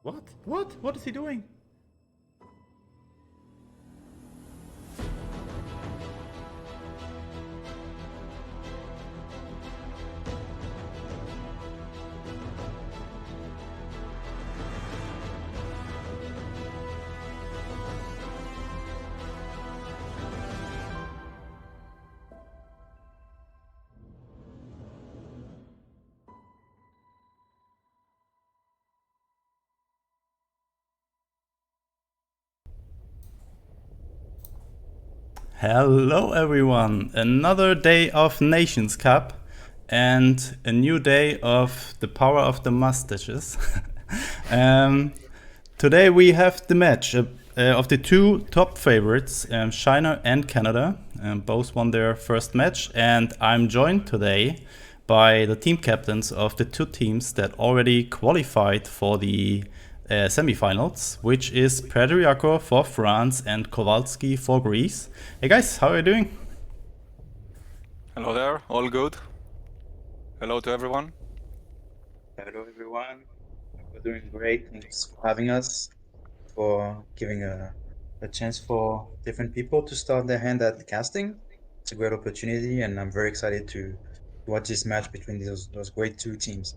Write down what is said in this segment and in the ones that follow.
What? What? What is he doing? Hello everyone, another day of Nations Cup and a new day of the power of the mustaches. Today we have the match of the two top favorites, China and Canada. Both won their first match, and I'm joined today by the team captains of the two teams that already qualified for the semifinals, which is TheArticle for France and Kowalski for Greece. Hey guys, how are you doing? Hello there, all good. Hello to everyone. Hello everyone, we're doing great. Thanks for having us, for giving a chance for different people to start their hand at casting. It's a great opportunity, and I'm very excited to watch this match between those great two teams.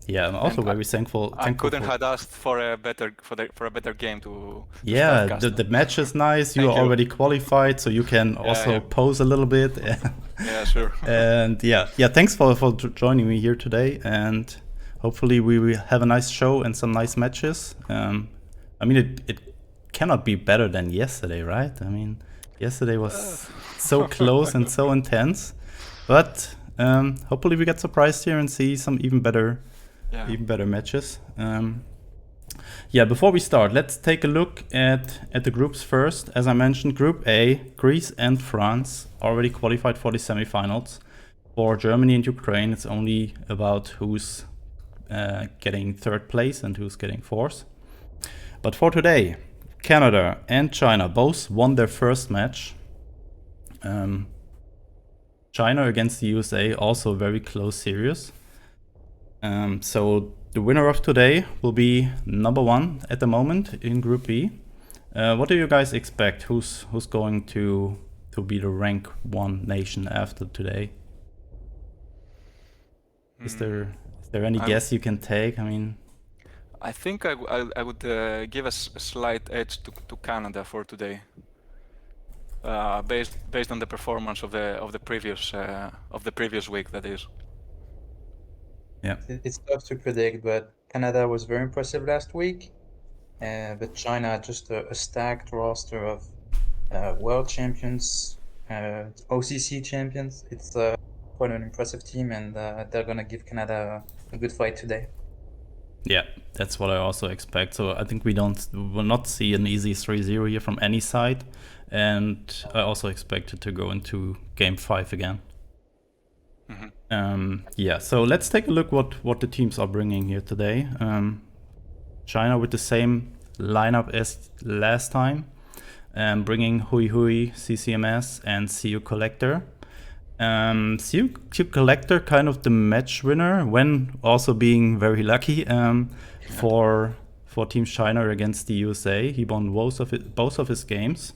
Yeah, I'm also And very thankful. I couldn't for... have asked for a better game to Yeah, start the casting. match is nice. You Thank are you. already qualified, so you can also yeah. pose a little bit. Yeah, sure. And yeah, thanks for joining me here today. And hopefully we will have a nice show and some nice matches. I mean, it cannot be better than yesterday, right? I mean, yesterday was so close and so intense. But hopefully we get surprised here and see some even better matches. Before we start, let's take a look at the groups first. As I mentioned, Group A, Greece and France already qualified for the semifinals. For Germany and Ukraine, it's only about who's getting third place and who's getting fourth. But for today, Canada and China both won their first match. China against the USA, also a very close series. So the winner of today will be number one at the moment in Group B. What do you guys expect? Who's going to be the rank one nation after today? Is there any guess you can take? I mean, I think I would give a slight edge to Canada for today, based on the performance of the previous week. That is. Yeah, it's tough to predict, but Canada was very impressive last week. But China, just a stacked roster of world champions, OCC champions. It's quite an impressive team, and they're gonna give Canada a good fight today. Yeah, that's what I also expect. So I think we will not see an easy 3-0 here from any side, and I also expect it to go into Game 5 again. So let's take a look what the teams are bringing here today. China with the same lineup as last time, bringing Hui Hui, CCMS, and CU Collector. CU Collector, kind of the match winner, when also being very lucky for Team China against the USA. He won both of his games,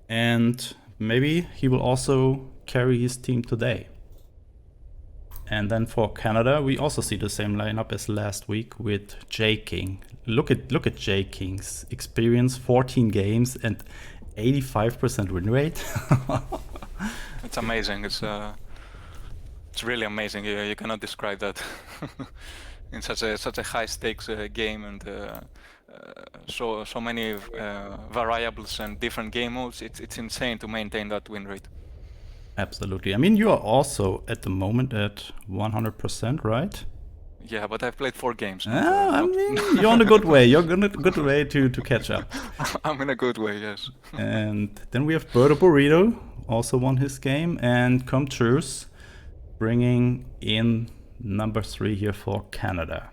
and maybe he will also carry his team today. And then for Canada, we also see the same lineup as last week with J King. Look at J King's experience: 14 games and 85% win rate. It's amazing. It's really amazing. You cannot describe that in such a high stakes game, and so many variables and different game modes. It's insane to maintain that win rate. Absolutely. I mean, you are also at the moment at 100%, right? Yeah, but I've played 4 games. I mean, you're on a good way. You're on a good way to catch up. I'm in a good way, yes. And then we have Birdo Burrito, also won his game, and Come Truce, bringing in number 3 here for Canada.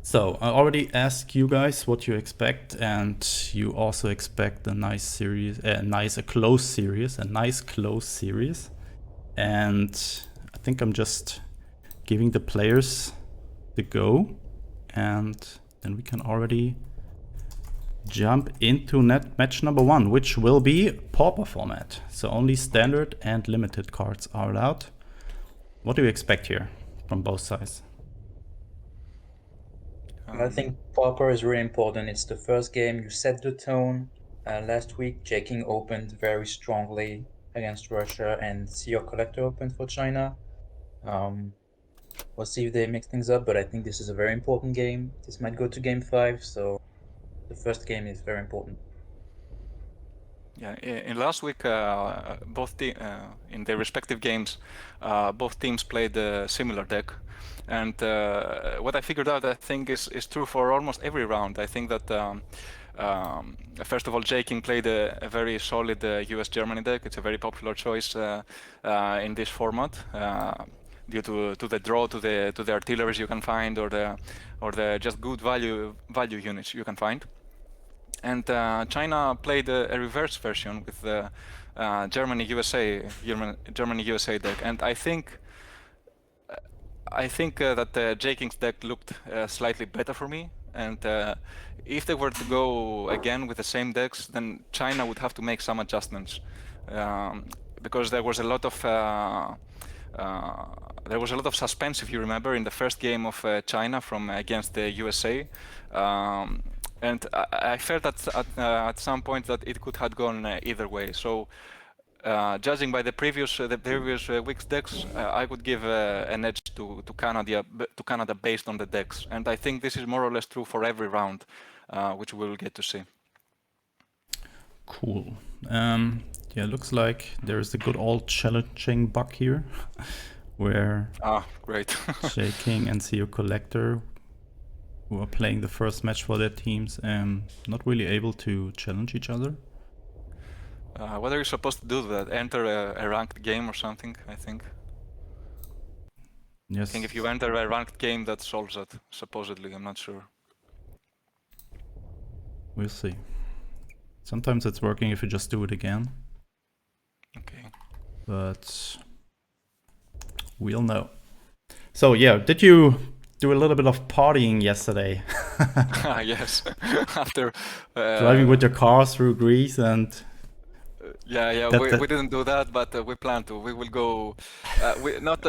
So I already asked you guys what you expect, and you also expect a nice series, a nice close series. And I think I'm just giving the players the go, and then we can already jump into match number 1, which will be pauper format. So only standard and limited cards are allowed. What do you expect here from both sides? I think pauper is really important. It's the first game. You set the tone. Last week, J-King opened very strongly against Russia, and Sea Collector opened for China. We'll see if they mix things up, but I think this is a very important game. This might go to game 5, so the first game is very important. Yeah, in last week, in their respective games, both teams played a similar deck. And what I figured out, I think, is true for almost every round. I think that, first of all, J-King played a very solid US-Germany deck. It's a very popular choice in this format. Due to the draw, to the artilleries you can find, or the just good value units you can find. And China played a reverse version with the Germany USA deck, and I think that J-King's deck looked slightly better for me. And if they were to go again with the same decks, then China would have to make some adjustments, because there was a lot of suspense, if you remember, in the first game of China from against the USA. And I felt at some point that it could have gone either way. So, judging by the previous week's decks, I would give an edge to Canada based on the decks. And I think this is more or less true for every round, which we'll get to see. Cool. Yeah, looks like there's a good old challenging bug here, where great. J-King and Sea Collector, who are playing the first match for their teams, not really able to challenge each other. What are you supposed to do with that? Enter a ranked game or something, I think. Yes. I think if you enter a ranked game, that solves it, supposedly. I'm not sure. We'll see. Sometimes it's working if you just do it again. Okay. But we'll know. So yeah, did you do a little bit of partying yesterday? Yes. After driving with your car through Greece and we didn't do that, but we plan to. We will go. Not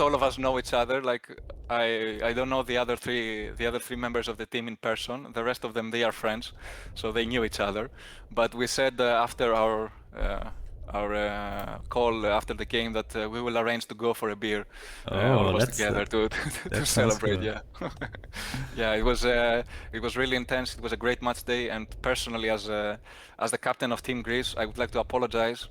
all of us know each other. Like I don't know the other three members of the team in person. The rest of them, they are friends, so they knew each other. But we said after our call after the game that we will arrange to go for a beer, all of us together to celebrate. Yeah, yeah. It was really intense. It was a great match day, and personally, as the captain of Team Greece, I would like to apologize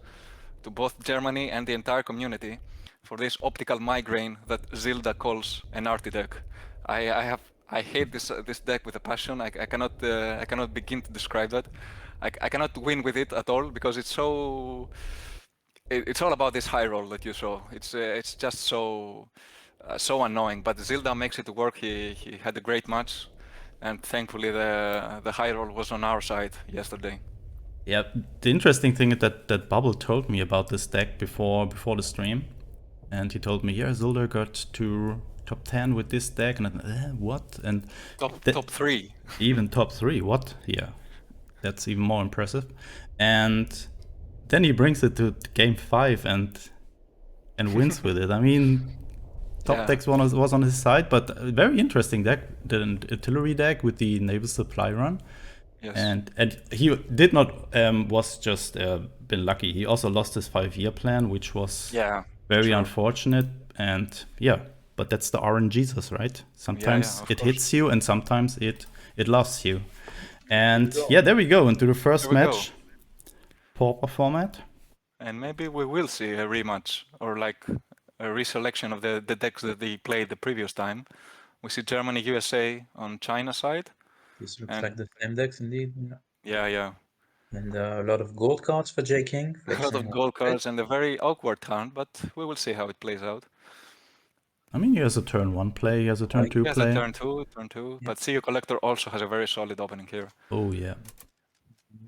to both Germany and the entire community for this optical migraine that Zilda calls an arty deck. I hate this deck with a passion. I cannot begin to describe that. I cannot win with it at all because it's so. It's all about this high roll that you saw. It's just so annoying. But Zilda makes it work. He had a great match, and thankfully the high roll was on our side yesterday. Yeah, the interesting thing is that Bubble told me about this deck before the stream, and he told me, yeah, Zilda got to top 10 with this deck, and I thought, what? And top 3. Even top 3, what? Yeah, that's even more impressive. And then he brings it to game 5 and wins with it. I mean, top decks was on his side, but a very interesting deck, the artillery deck with the naval supply run. Yes. And he did not was just been lucky. He also lost his 5-year plan, which was very unfortunate. And but that's the RNGesus, right? Sometimes it hits you, and sometimes it loves you. And there we go into the first match, pauper format. And maybe we will see a rematch or like a reselection of the decks that they played the previous time. We see Germany, USA on China side. This looks like the same decks indeed. Yeah. And a lot of gold cards for J-King. A lot of gold cards and a very awkward turn, but we will see how it plays out. I mean, he has a turn 1 play, he has a turn 2 play. He has a turn 2. But Sea Collector also has a very solid opening here. Oh, yeah.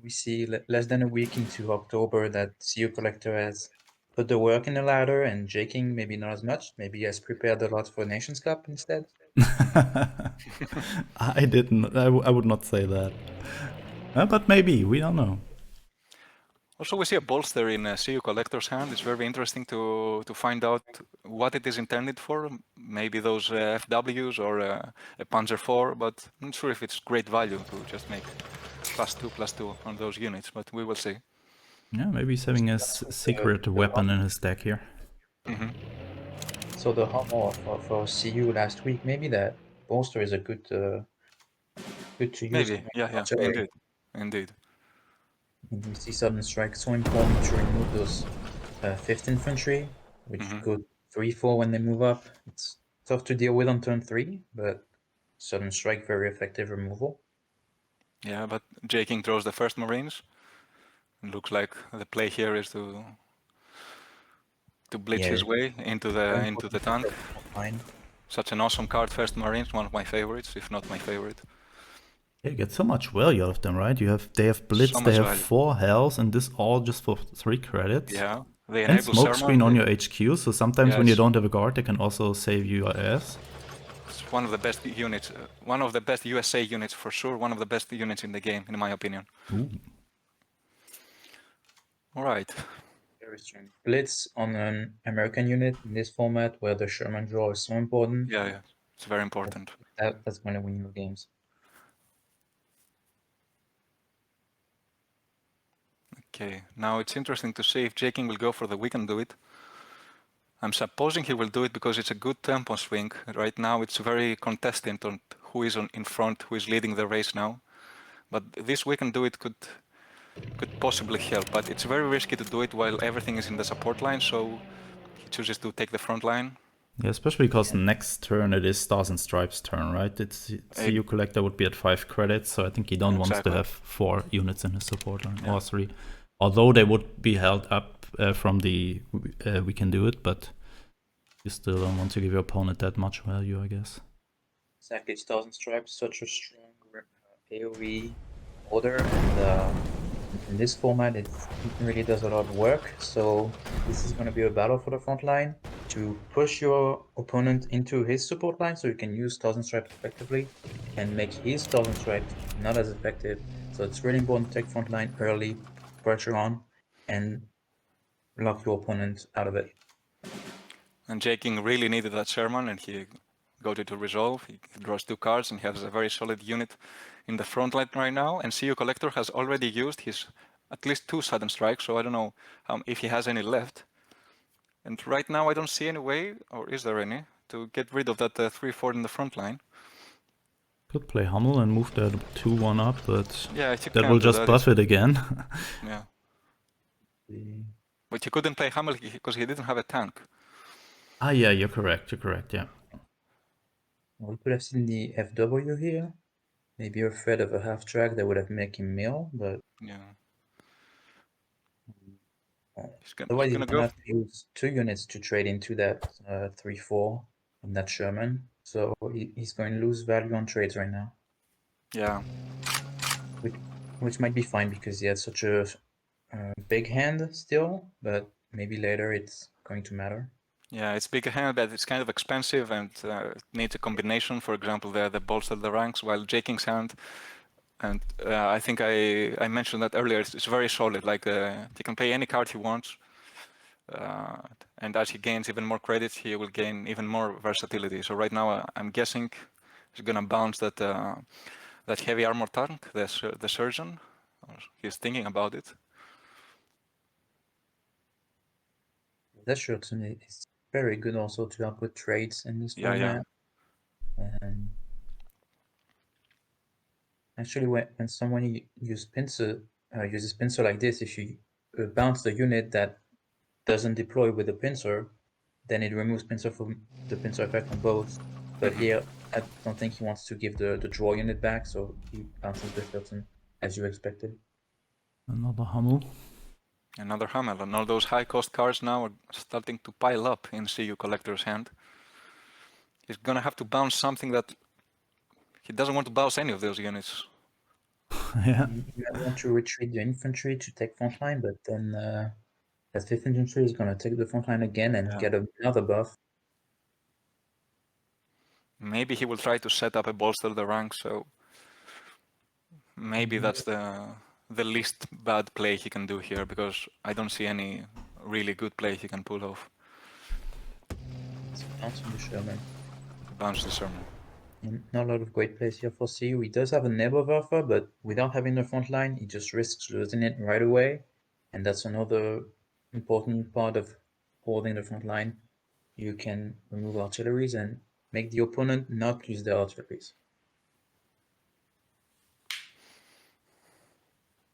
We see less than a week into October that Sea Collector has put the work in the ladder, and J-King maybe not as much. Maybe he has prepared a lot for Nations Cup instead. I didn't. I would not say that. But maybe, we don't know. Also, we see a bolster in CU Collector's hand. It's very interesting to find out what it is intended for. Maybe those FWs or a Panzer IV, but I'm not sure if it's great value to just make +2/+2 on those units, but we will see. Yeah, maybe he's having a secret weapon in his deck here. So the Hummel for CU last week, maybe that bolster is a good to use. Maybe, yeah, indeed. You see Sudden Strike so important to remove those 5th infantry, which go 3/4 when they move up. It's tough to deal with on turn 3, but Sudden Strike, very effective removal. Yeah, but J King throws the first Marines. It looks like the play here is to blitz his way into the tank. Fine. Such an awesome card, first Marines, one of my favorites, if not my favorite. Yeah, you get so much value out of them, right? They have Blitz, So they have value. 4 health, and this all just for 3 credits. Yeah, they And enable smokescreen Sermon. on your HQ, so sometimes when you Yes. don't have a guard, they can also save you your ass. It's one of the best units, one of the best USA units for sure, one of the best units in the game, in my opinion. Ooh. All right. Very strong. Blitz on an American unit in this format where the Sherman draw is so important. Yeah, it's very important. That's going to win your games. Okay, now it's interesting to see if J King will go for the we can do it. I'm supposing he will do it because it's a good tempo swing. Right now it's very contested on who is in front, who is leading the race now. But this we can do it could possibly help, but it's very risky to do it while everything is in the support line, so he chooses to take the front line. Yeah, especially because next turn it is Stars and Stripes turn, right? CU Collector would be at 5 credits, so I think he don't wants to have 4 units in his support line, or 3. Although they would be held up from the we can do it, but you still don't want to give your opponent that much value, I guess. Exactly, Stars and Stripes, such a strong AoE order, and in this format it really does a lot of work, so this is going to be a battle for the front line to push your opponent into his support line so you can use Stars and Stripes effectively and make his Stars and Stripes not as effective. So it's really important to take front line early, pressure on, and lock your opponent out of it. And J King really needed that Sherman, and he got it to resolve. He draws 2 cards, and he has a very solid unit in the front line right now. And CU Collector has already used his at least 2 sudden strikes, so I don't know if he has any left. And right now I don't see any way, or is there any, to get rid of that 3/4 in the front line. Could play Hummel and move that 2-1 up, but yeah, that will just buff it again. Yeah. But you couldn't play Hummel because he didn't have a tank. Ah, yeah, you're correct, yeah. We could have seen the FW here. Maybe you're afraid of a half track that would have made him mill, but yeah. Otherwise, he's gonna have to use 2 units to trade into that 3/4 and that Sherman. So he's going to lose value on trades right now. Yeah. Which might be fine because he has such a big hand still, but maybe later it's going to matter. Yeah, it's big hand, but it's kind of expensive and needs a combination. For example, the bolster the ranks, while J King's hand, and I think I mentioned that earlier, it's very solid. Like he can play any card he wants, and as he gains even more credits, he will gain even more versatility. So right now, I'm guessing he's gonna bounce that that heavy armor tank, the surgeon. He's thinking about it. That surgeon is very good also to help with trades in this format. And actually, when someone uses pincer like this, if you bounce the unit that doesn't deploy with the pincer, then it removes pincer from the pincer effect on both. But here, I don't think he wants to give the draw unit back, so he bounces the Shelton as you expected. Another Hummel. Another Hummel, and all those high-cost cards now are starting to pile up in CU Collector's hand. He's gonna have to bounce something that he doesn't want to bounce any of those units. Yeah. You might want to retreat the infantry to take front line, but then that 5th infantry is gonna take the front line again and get another buff. Maybe he will try to set up a bolster the rank, so maybe that's the least bad play he can do here, because I don't see any really good play he can pull off. It's bouncing the Sherman. Bounce the Sherman. Not a lot of great plays here for CU. He does have a Nebelwerfer, but without having the front line, he just risks losing it right away. And that's another important part of holding the front line. You can remove artilleries and make the opponent not use their artilleries.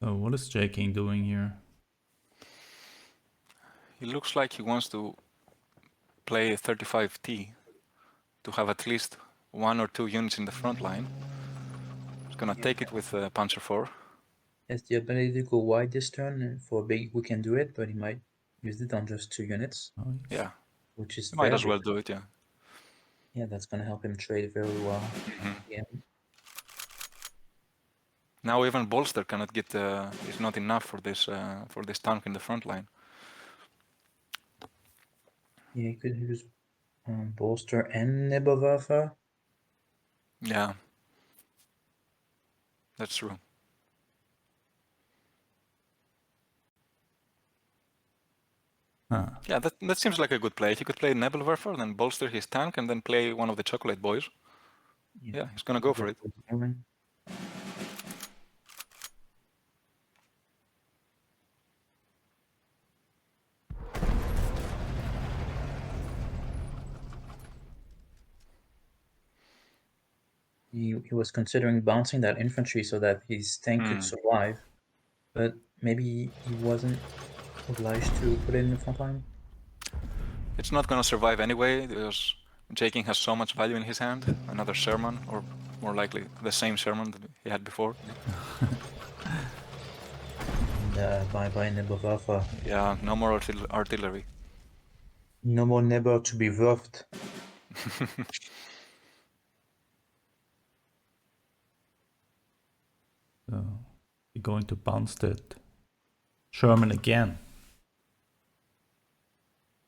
So what is J King doing here? He looks like he wants to play a 35T to have at least 1 or 2 units in the front line. He's gonna take it with Panzer IV. Has the ability to go wide this turn, and for big we can do it, but he might use it on just 2 units. Oh, Yeah, which is might as very well do it, yeah. Yeah, that's gonna help him trade very well. Yeah. Now even bolster cannot get is not enough for this tank in the front line. Yeah, you could use bolster and Nebelwerfer. Yeah, that's true. Yeah, that seems like a good play. He could play Nebelwerfer, then bolster his tank, and then play one of the chocolate boys. Yeah, he's gonna go for it. He was considering bouncing that infantry so that his tank could survive, but maybe he wasn't obliged to put it in the front line. It's not gonna survive anyway, because J King has so much value in his hand. Another Sherman, or more likely the same Sherman that he had before. And bye-bye Nebelwerfer. Yeah, no more artillery. No more Neber to be werfed. So you're going to bounce that Sherman again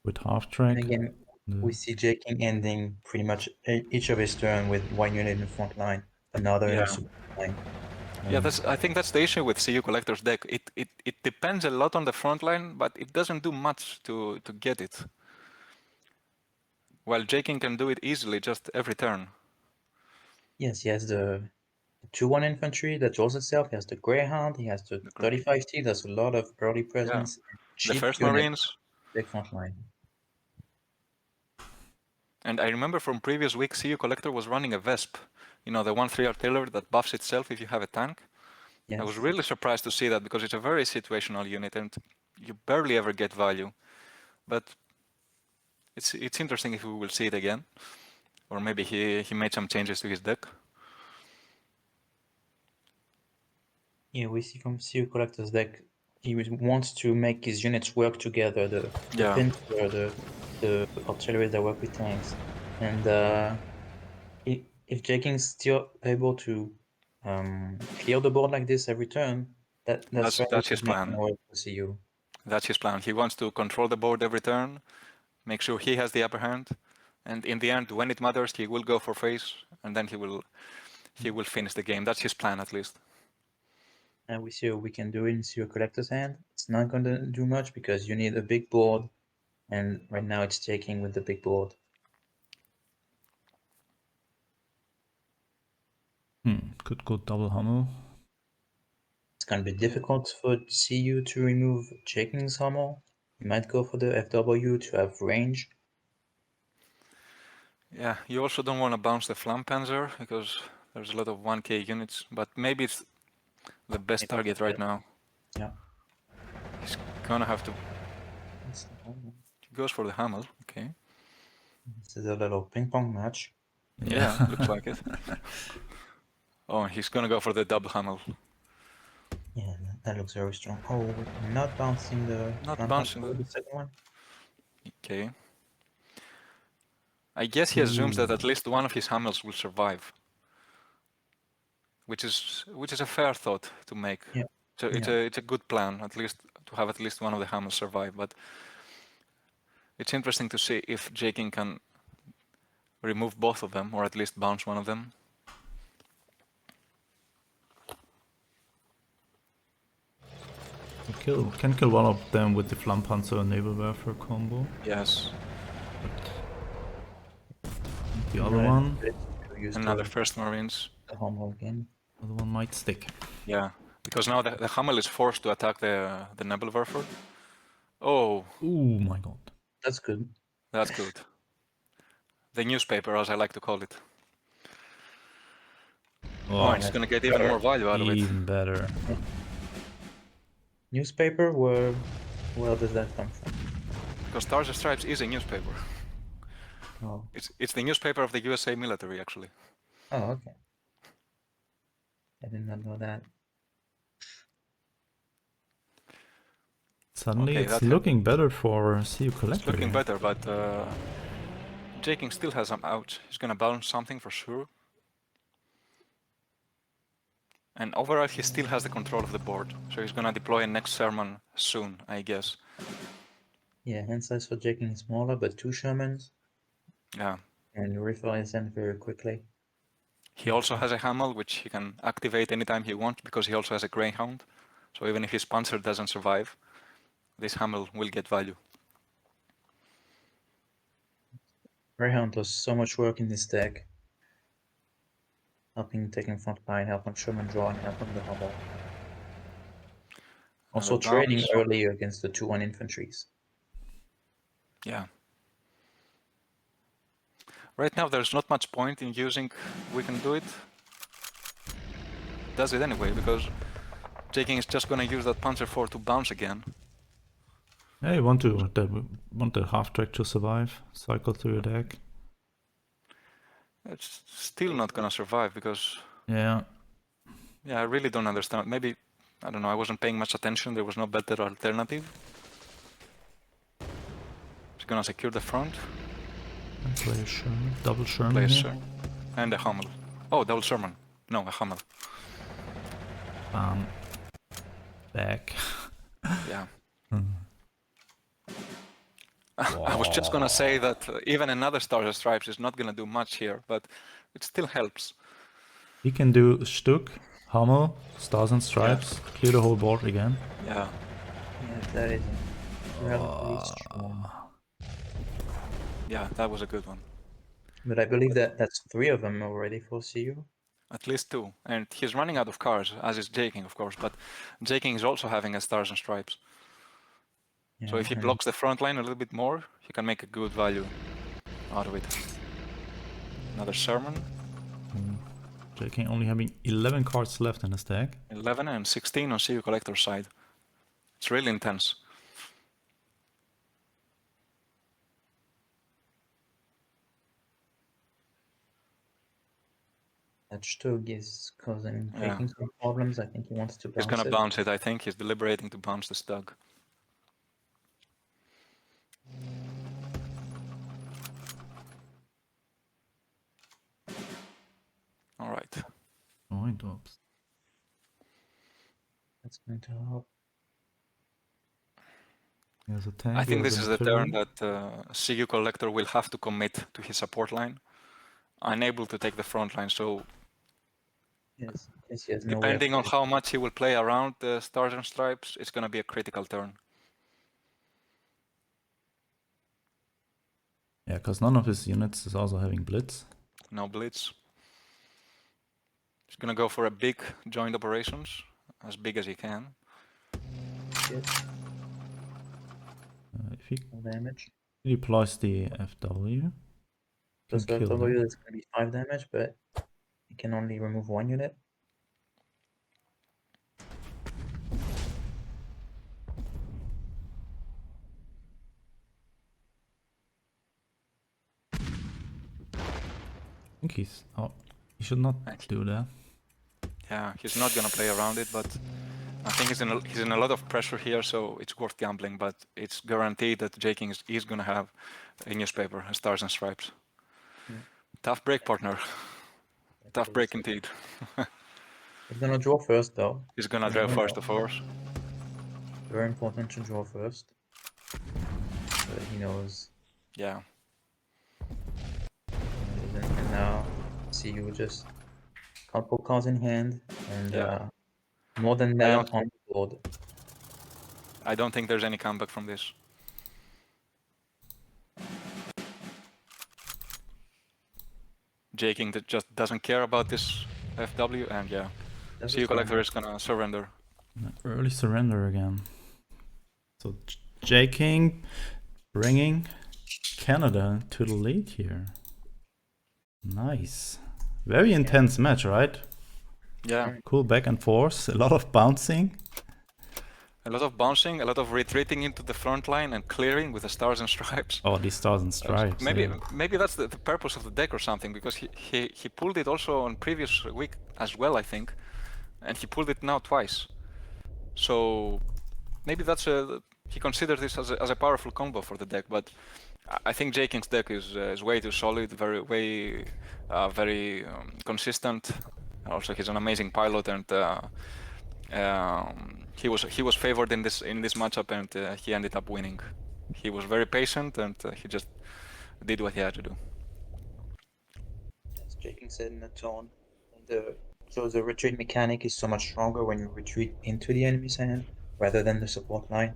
with half track. And again, we see J King ending pretty much each of his turn with 1 unit in the front line, another in the support line. Yeah, I think that's the issue with CU Collector's deck. It depends a lot on the front line, but it doesn't do much to get it. While J King can do it easily just every turn. Yes, he has the 2-1 infantry that draws itself. He has the Greyhound. He has the 35T. There's a lot of early presence. Yeah. Cheap The first unit, Marines. big front line. And I remember from previous weeks, CU Collector was running a Vesp. You know, the 1-3 artillery that buffs itself if you have a tank. Yes. I was really surprised to see that, because it's a very situational unit and you barely ever get value. But it's interesting if we will see it again. Or maybe he made some changes to his deck. Yeah, we see from CU Collector's deck, he wants to make his units work together. The pincer, the artillery that work with tanks. And if J King's still able to clear the board like this every turn, that's his plan. For CU. That's his plan. He wants to control the board every turn, make sure he has the upper hand, and in the end, when it matters, he will go for face, and then he will finish the game. That's his plan, at least. And we see what we can do in CU Collector's hand. It's not going to do much because you need a big board, and right now it's J King with the big board. Could go double Hummel. It's going to be difficult for CU to remove J King's Hummel. You might go for the FW to have range. Yeah, you also don't want to bounce the Flampanzer because there's a lot of 1k units, but maybe it's the best target right now. Yeah. He's gonna have to... He goes for the Hummel, okay. This is a little ping pong match. Yeah, looks like it. Oh, he's gonna go for the double Hummel. Yeah, that looks very strong. Oh, not bouncing the... Not bouncing the second one? Okay. I guess he assumes that at least one of his Hummels will survive. Which is a fair thought to make. Yeah. So it's a good plan, at least to have at least one of the Hummels survive. But it's interesting to see if J King can remove both of them, or at least bounce one of them. Can kill one of them with the Flampanzer and Naval Warfare combo. Yes. The other one, Another First Marines. The Hummel again. other one might stick. Yeah, because now the Hummel is forced to attack the Nebelwerfer. Oh, Oh my god. That's good. that's good. The newspaper, as I like to call it. Oh, it's gonna get even more value out of it. Even better. Newspaper, where does that come from? Because Stars and Stripes is a newspaper. Oh, It's the newspaper of the USA military, actually. oh, okay. I did not know that. Suddenly Okay, it's that looking better for CU Collector. It's looking here. better, but Jaking still has some ouch. He's gonna bounce something for sure. And overall, he still has the control of the board, so he's gonna deploy a next Sherman soon, I guess. Yeah, hand size for Jaking is smaller, but 2 Shermans, Yeah. and you refills them very quickly. He also has a Hamel, which he can activate anytime he wants, because he also has a Greyhound. So even if his Panzer doesn't survive, this Hamel will get value. Greyhound does so much work in this deck. Helping taking front line, helping Sherman draw, and helping the Hummel. Also Another trading bounce. early against the 2-1 infantries. Yeah. Right now, there's not much point in using We Can Do It. Does it anyway, because Jaking is just gonna use that Panzer IV to bounce again. Yeah, you want the half track to survive, cycle through your deck. It's still not gonna survive because, Yeah. yeah, I really don't understand. Maybe, I don't know, I wasn't paying much attention. There was no better alternative. He's gonna secure the front. And play a Sherman, double Sherman Play a here. Sherman. And a Hummel. Oh, double Sherman. No, a Hummel. Back. Yeah. I was just gonna say that even another Stars and Stripes is not gonna do much here, but it still helps. He can do Stuck, Hummel, Stars and Stripes, clear the whole board again. Yeah. Yeah, that is relatively strong. Yeah, that was a good one. But I believe that's 3 of them already for CU. At least 2. And he's running out of cards, as is Jaking, of course, but Jaking is also having a Stars and Stripes. Yeah, So if he and blocks the front line a little bit more, he can make a good value out of it. Another Sherman. Jaking only having 11 cards left in his deck. 11 and 16 on CU Collector's side. It's really intense. that Stug is causing Jaking some problems. I think he wants to bounce He's gonna it. bounce it, I think. He's deliberating to bounce the Stug. Alright. Right, oops. That's going to help. He has a tank. I think he has this an is the turn artillery. that CU Collector will have to commit to his support line. Unable to take the front line, so Yes, yes, he has no way of depending on getting- how much he will play around the Stars and Stripes, it's gonna be a critical turn. Yeah, because none of his units is also having Blitz. No Blitz. He's gonna go for a big joint operations, as big as he can. Yes, If he no damage. deploys the FW, Plus can kill FW, them. it's going to be 5 damage, but he can only remove 1 unit. I think he's... Oh, he should not do that. Yeah, he's not gonna play around it, but I think he's in a lot of pressure here, so it's worth gambling. But it's guaranteed that Jaking is gonna have a newspaper, a Stars and Stripes. Yeah. Tough break, partner. Tough It break is. indeed. He's going to draw first, though. He's gonna draw first, of course. Very important to draw first. So that he knows. Yeah. see you just couple cards in hand and Yeah. more than I that don't- on the board. I don't think there's any comeback from this. J-King that just doesn't care about this FW, and yeah, That's CU just fine. Collector is gonna surrender. Early surrender again. So J-King bringing Canada to the lead here. Nice. Very intense match, right? Yeah, Cool back and forth. A lot of bouncing. a lot of bouncing, a lot of retreating into the front line and clearing with the stars and stripes. Oh, these stars and stripes. Maybe that's the purpose of the deck or something, because he pulled it also on previous week as well, I think, and he pulled it now twice. So maybe that's he considered this as a powerful combo for the deck. But I think J-King's deck is way too solid, very consistent. Also, he's an amazing pilot, and he was favored in this matchup, and he ended up winning. He was very patient, and he just did what he had to do. As J-King said in the tone, so the retreat mechanic is so much stronger when you retreat into the enemy's hand rather than the support line,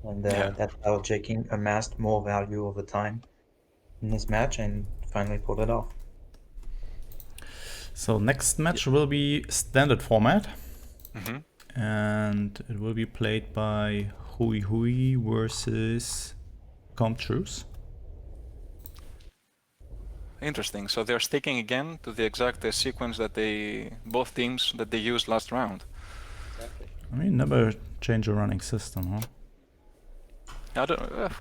and Yeah. that's how J-King amassed more value over time in this match and finally pulled it off. So next match will be standard format. Mhm. And it will be played by Hui versus Truce. Interesting. So they're sticking again to the exact sequence that both teams that they used last round. Exactly. I mean, never change a running system, huh? I don't,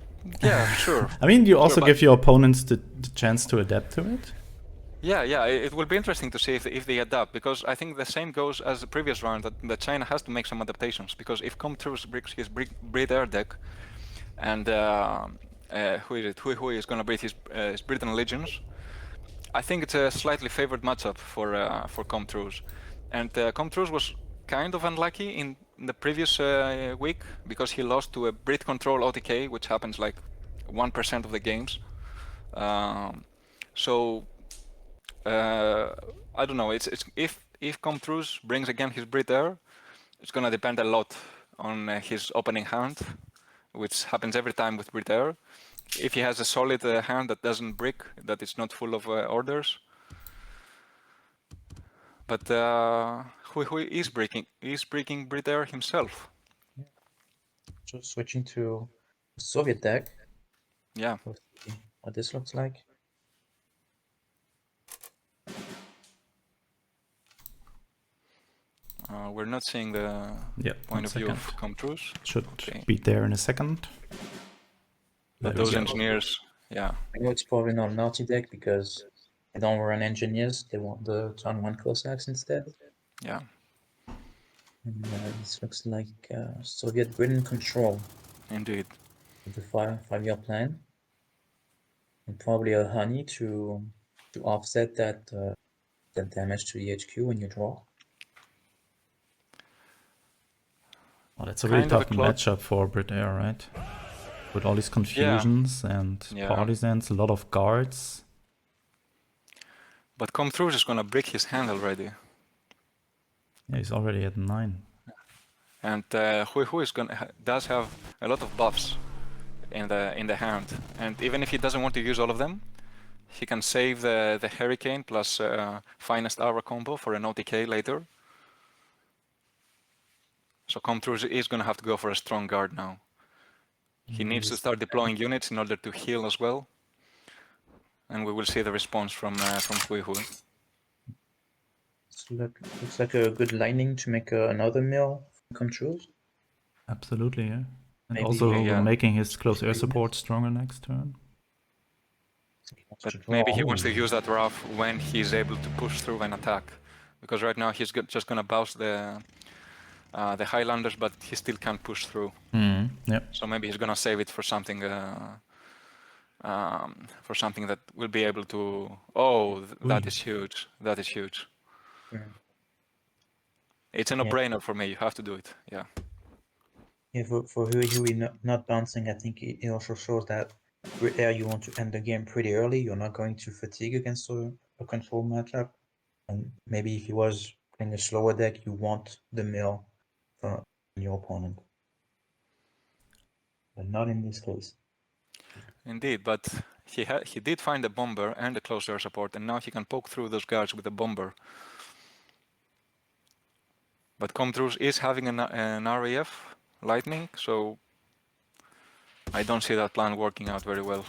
yeah, sure. I mean, you also but- give your opponents the chance to adapt to it. Yeah, it will be interesting to see if they adapt, because I think the same goes as the previous round, that China has to make some adaptations, because if Truce brings his breed air deck, and Hui is going to breed his Britain Legions, I think it's a slightly favored matchup for Truce. And Truce was kind of unlucky in the previous week, because he lost to a Brit Control OTK, which happens like 1% of the games. So I don't know. It's if Truce brings again his Brit Air, it's gonna depend a lot on his opening hand, which happens every time with Brit Air. If he has a solid hand that doesn't brick, that it's not full of orders. But Hui is breaking Brit Air himself. Just switching to Soviet deck. Yeah. Let's see what this looks like. We're not seeing the point of view of Truce. Should Okay. be there in a second. But There we those go. engineers, yeah. I know it's probably not an multi deck because they don't run engineers. They want the turn 1 Cossacks instead. Yeah. And this looks like Soviet Britain control Indeed. with the 5-year plan, and probably a honey to offset that damage to the HQ when you draw. Well, that's a really Kind of a tough close- matchup for Brit Air, right? With all these confusions and Yeah. partisans, a lot of guards. But Truce is gonna break his hand already. Yeah, he's already at 9. And Hui is does have a lot of buffs in the hand, and even if he doesn't want to use all of them, he can save the Hurricane plus Finest Hour combo for an OTK later. So Truce is gonna have to go for a strong guard now. He needs to start deploying units in order to heal as well, and we will see the response from Hui. Looks like a good lining to make another mill come true. Absolutely, yeah. And Maybe, also yeah. making his close air support stronger next turn. But maybe he wants to use that rough when he's able to push through and attack, because right now he's just gonna bounce the Highlanders, but he still can't push through. Yep. So maybe he's gonna save it for something that will be able to. Oh, that is huge. That is huge. Yeah. It's a no-brainer for me. You have to do it. Yeah. Yeah, for Hui not bouncing, I think it also shows that with air you want to end the game pretty early. You're not going to fatigue against a control matchup. And maybe if he was playing a slower deck, you want the mill from your opponent. But not in this case. Indeed, but he did find a bomber and a close air support, and now he can poke through those guards with a bomber. But Comtrus is having an RAF lightning, so I don't see that plan working out very well.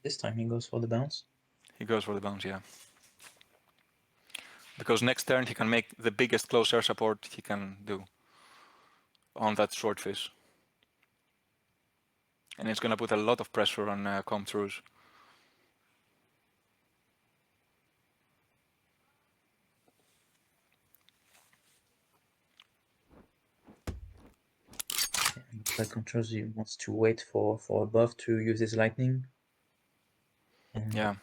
This time he goes for the bounce. He goes for the bounce, yeah. Because next turn he can make the biggest close air support he can do on that swordfish. And it's gonna put a lot of pressure on Comtrus. Looks like Controls wants to wait for above to use his lightning. And Yeah,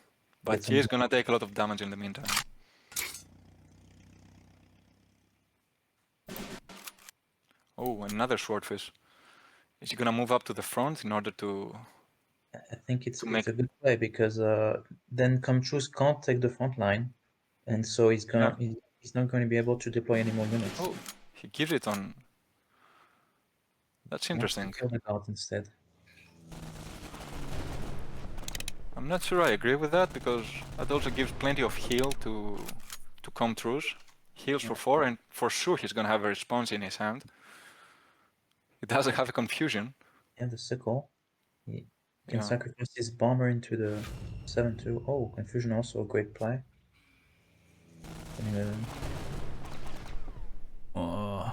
but some- he's gonna take a lot of damage in the meantime. Oh, another swordfish. Is he gonna move up to the front in order to... I think it's to make- a good play because then Controls can't take the front line, and so he's not going to be able to deploy any more units. Oh, he gives it on... That's interesting. Kill the guard instead. I'm not sure I agree with that, because that also gives plenty of heal to Comtrus. Heals for 4, and for sure he's gonna have a response in his hand. He doesn't have a confusion. Yeah, the sickle. He can Yeah. sacrifice his bomber into the 7-2. Oh, confusion also a great play.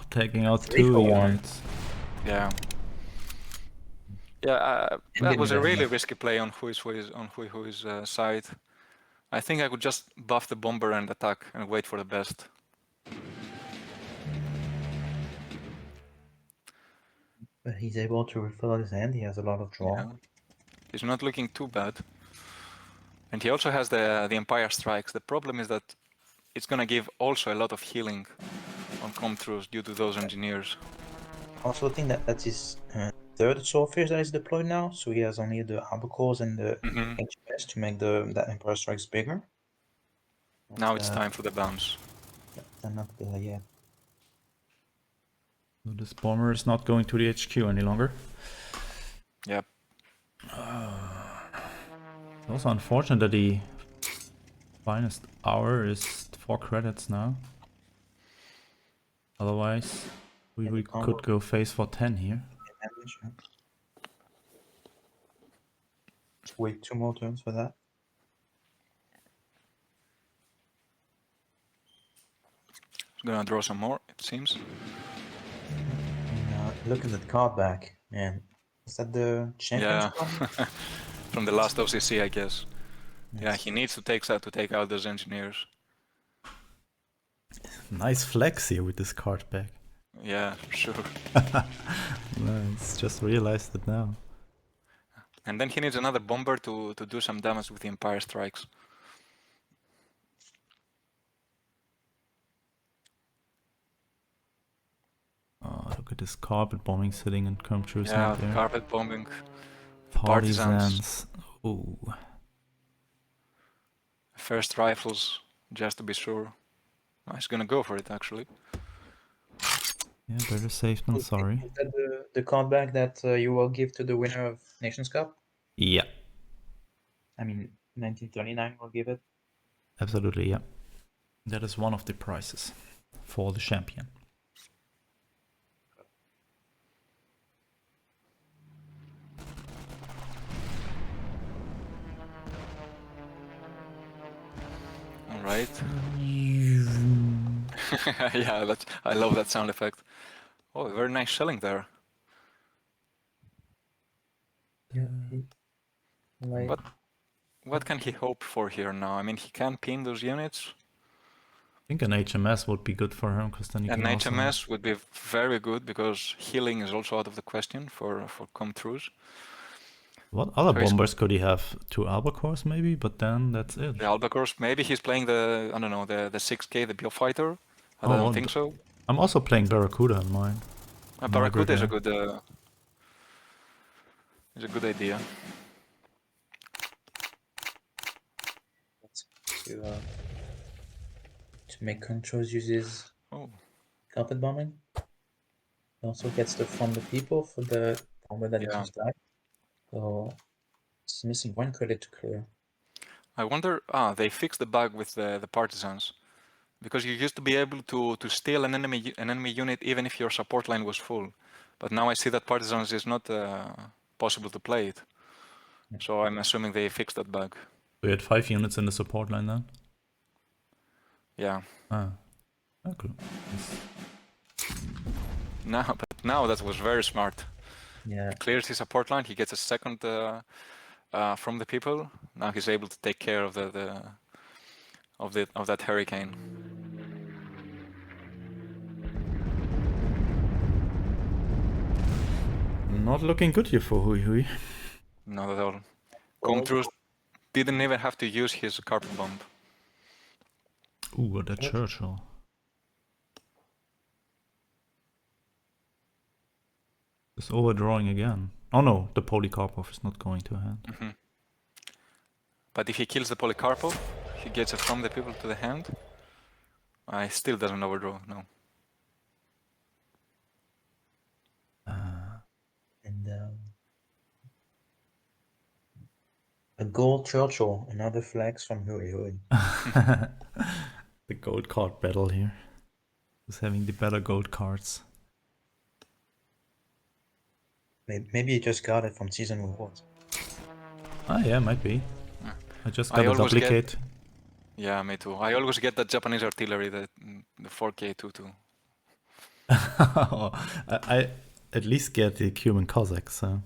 Taking out 3 2 for 1. units. Yeah. Yeah, that getting was a very really much. risky play on Hui's side. I think I would just buff the bomber and attack and wait for the best. But he's able to refill his hand. He has a lot of draw. Yeah. He's not looking too bad. And he also has the Empire Strikes. The problem is that it's gonna give also a lot of healing on Comtrus due to those engineers. Also, think that that's his third swordfish that is deployed now, so he has only the albacores and the HMS to make that Empire Strikes bigger. Now it's time for the bounce. They're not there yet. So this bomber is not going to the HQ any longer. Yep. It's also unfortunate that the finest hour is 4 credits now. Otherwise, we could go phase for 10 here. Damage, yeah. Just wait 2 more turns for that. He's gonna draw some more, it seems. Look at that card back, man. Is that the champion's Yeah. card? From the last OCC, I guess. Yeah, Yes. he needs to take out those engineers. Nice flex here with this card back. Yeah, for sure. Nice, just realized it now. And then he needs another bomber to do some damage with the Empire Strikes. Oh, look at this carpet bombing sitting and come through Yeah, there. carpet bombing. Partisans. Ooh. First rifles, just to be sure. Oh, he's gonna go for it, actually. Yeah, better safe than sorry. Is that the card back that you will give to the winner of Nations Cup? Yeah, I mean, 1939 will give it. absolutely, yeah. That is one of the prizes for the champion. Alright. Yeah, I love that sound effect. Oh, very nice shelling there. Yeah. Like, What can he hope for here now? I mean, he can pin those units. I think an HMS would be good for him, because then he An can also... HMS would be very good, because healing is also out of the question for come-throughs. What other So he's- bombers could he have? 2 albacores maybe, but then that's it. The Albacores, maybe he's playing the, I don't know, the 6K, the Biofighter. I Oh, don't think so. I'm also playing Barracuda in mine. Barracuda is a brigade. good idea. to make controls uses Oh, carpet bombing. He also gets stuff from the people for the armor that yeah. comes back. So it's missing one credit to clear. I wonder. They fixed the bug with the partisans, because you used to be able to steal an enemy unit even if your support line was full, but now I see that partisans is not possible to play it. So I'm assuming they fixed that bug. We had 5 units in the support line then. Yeah. Ah, oh, cool. Nice. Now that was very smart. Yeah. He clears his support line. He gets a second from the people. Now he's able to take care of that hurricane. Not looking good here for Hui Hui. Not at all. Comtrus didn't even have to use his carpet bomb. Ooh, what a Churchill. It's overdrawing again. Oh no, the Polycarpov is not going to hand. Mm-hmm. But if he kills the Polycarpov, he gets it from the people to the hand. He still doesn't overdraw, no. And a gold Churchill, another flex from Hui Hui. The gold card battle here. Who's having the better gold cards? Maybe he just got it from season rewards. Ah, yeah, might be. Yeah. I just I got a always duplicate. Yeah, me too. I always get that Japanese artillery, the 4K tutu. I at least get the Cuban Cossack, so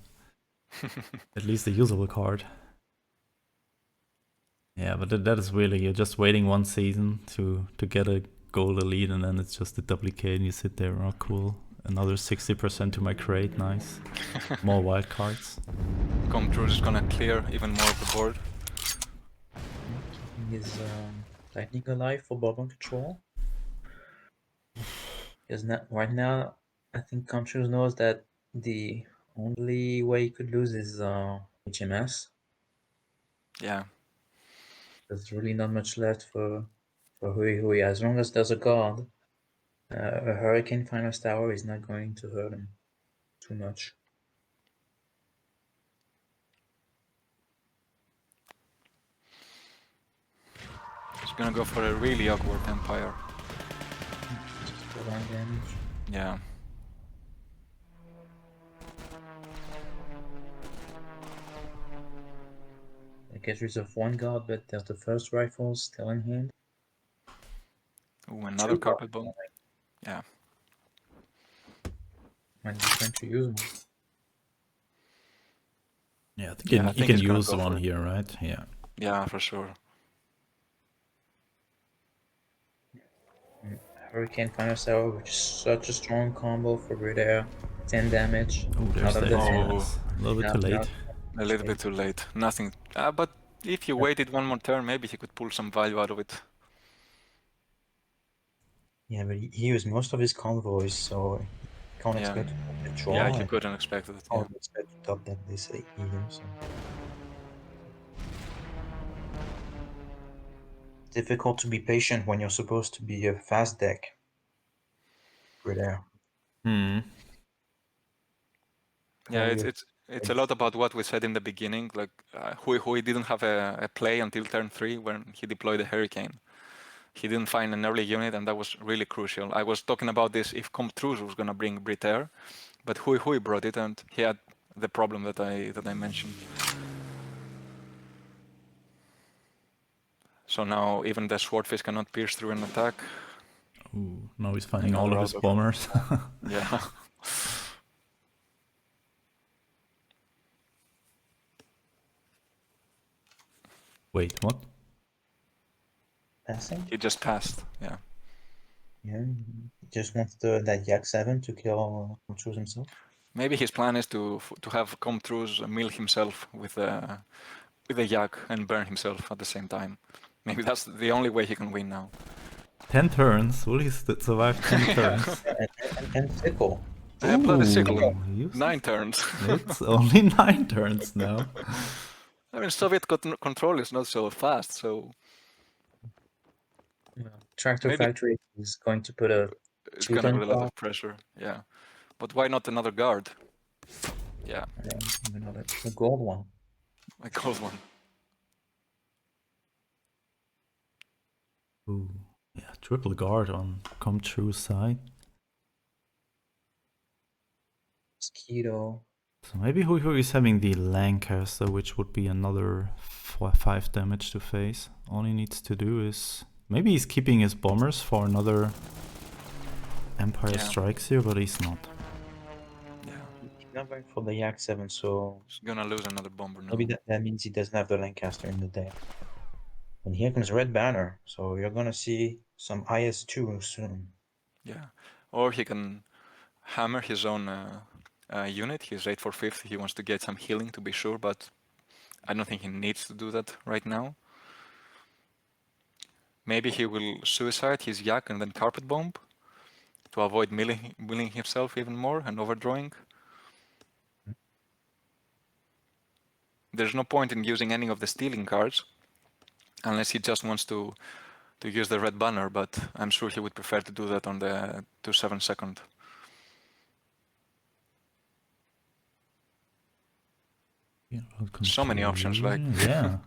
at least a usable card. Yeah, but that is really, you're just waiting one season to get a gold elite, and then it's just a duplicate and you sit there, oh cool. Another 60% to my crate, nice. More wild cards. Comtrus is gonna clear even more of the board. Keeping his lightning alive for bubble control. Because right now, I think Contrus knows that the only way he could lose is HMS. Yeah. There's really not much left for Hui Hui. As long as there's a guard, a Hurricane Finest Tower is not going to hurt him too much. He's gonna go for a really awkward Empire. Just for line damage. Yeah. It gets rid of one guard, but there's the first rifle still in hand. Ooh, another Two carpet guards. bomb. Yeah. Might be trying to use one. Yeah, I think Yeah, I you think can he's gonna use go for one it. here, right? Yeah. Yeah, for sure. Hurricane Finest Tower, which is such a strong combo for Bridair. 10 damage. Oh, there's Out of the the SMS. A little bit too late. A little bit too late. Nothing. But if you waited one more turn, maybe he could pull some value out of it. Yeah, but he used most of his convoys, so you can't Yeah. expect to top the draw. Yeah, you and couldn't expect it. you Yeah. can't expect to top that this either. So. Difficult to be patient when you're supposed to be a fast deck. Bridair. Hmm. Yeah, Probably it's a lot about what we said in the beginning. Like Hui didn't have a play until turn 3 when he deployed the Hurricane. He didn't find an early unit, and that was really crucial. I was talking about this if Comtrus was gonna bring Bridair, but Hui brought it, and he had the problem that I mentioned. So now even the Swordfish cannot pierce through an attack. Ooh, now he's finding all Another of his out of- bombers. Yeah. Wait, what? passing. He just passed. Yeah. Yeah, he just wants that Yak 7 to kill Contrus himself. Maybe his plan is to have Comtrus mill himself with a yak and burn himself at the same time. Maybe that's the only way he can win now. 10 turns? Will he survive 10 turns? And Sickle. Bloody sickle. Ooh, 9 turns. It's only 9 turns now. I mean, Soviet control is not so fast, so Tractor Maybe Factory is going to put a it's gonna two-turn put a lot guard. of pressure. Yeah, but why not another guard? Yeah, A gold one. a gold one. Ooh. Yeah, triple guard on come true side. Mosquito. So maybe Hui is having the Lancaster, which would be another 5 damage to face. All he needs to do is... Maybe he's keeping his bombers for another Empire Strikes here, but he's not. Yeah, He's not going for the Yak 7, so he's gonna lose another bomber now. maybe that means he doesn't have the Lancaster in the deck. And here comes Red Banner, so you're gonna see some IS-2 soon. Yeah, or he can hammer his own unit. He's 8 for 5th. He wants to get some healing to be sure, but I don't think he needs to do that right now. Maybe he will suicide his Yak and then carpet bomb to avoid milling himself even more and overdrawing. There's no point in using any of the stealing cards unless he just wants to use the red banner, but I'm sure he would prefer to do that on the 2/7 second. Yeah, So many options, like yeah.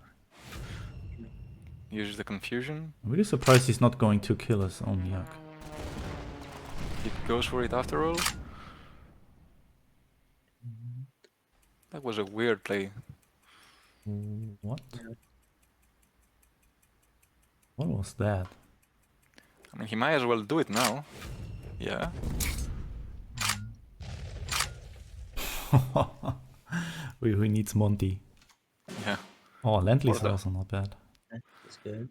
use the confusion. I'm really surprised he's not going to kill his own Yak. He goes for it after all. That was a weird play. What? What was that? I mean, he might as well do it now. Yeah. Who needs Monty? Yeah. Oh, Lend-Lease is also not bad. That's good.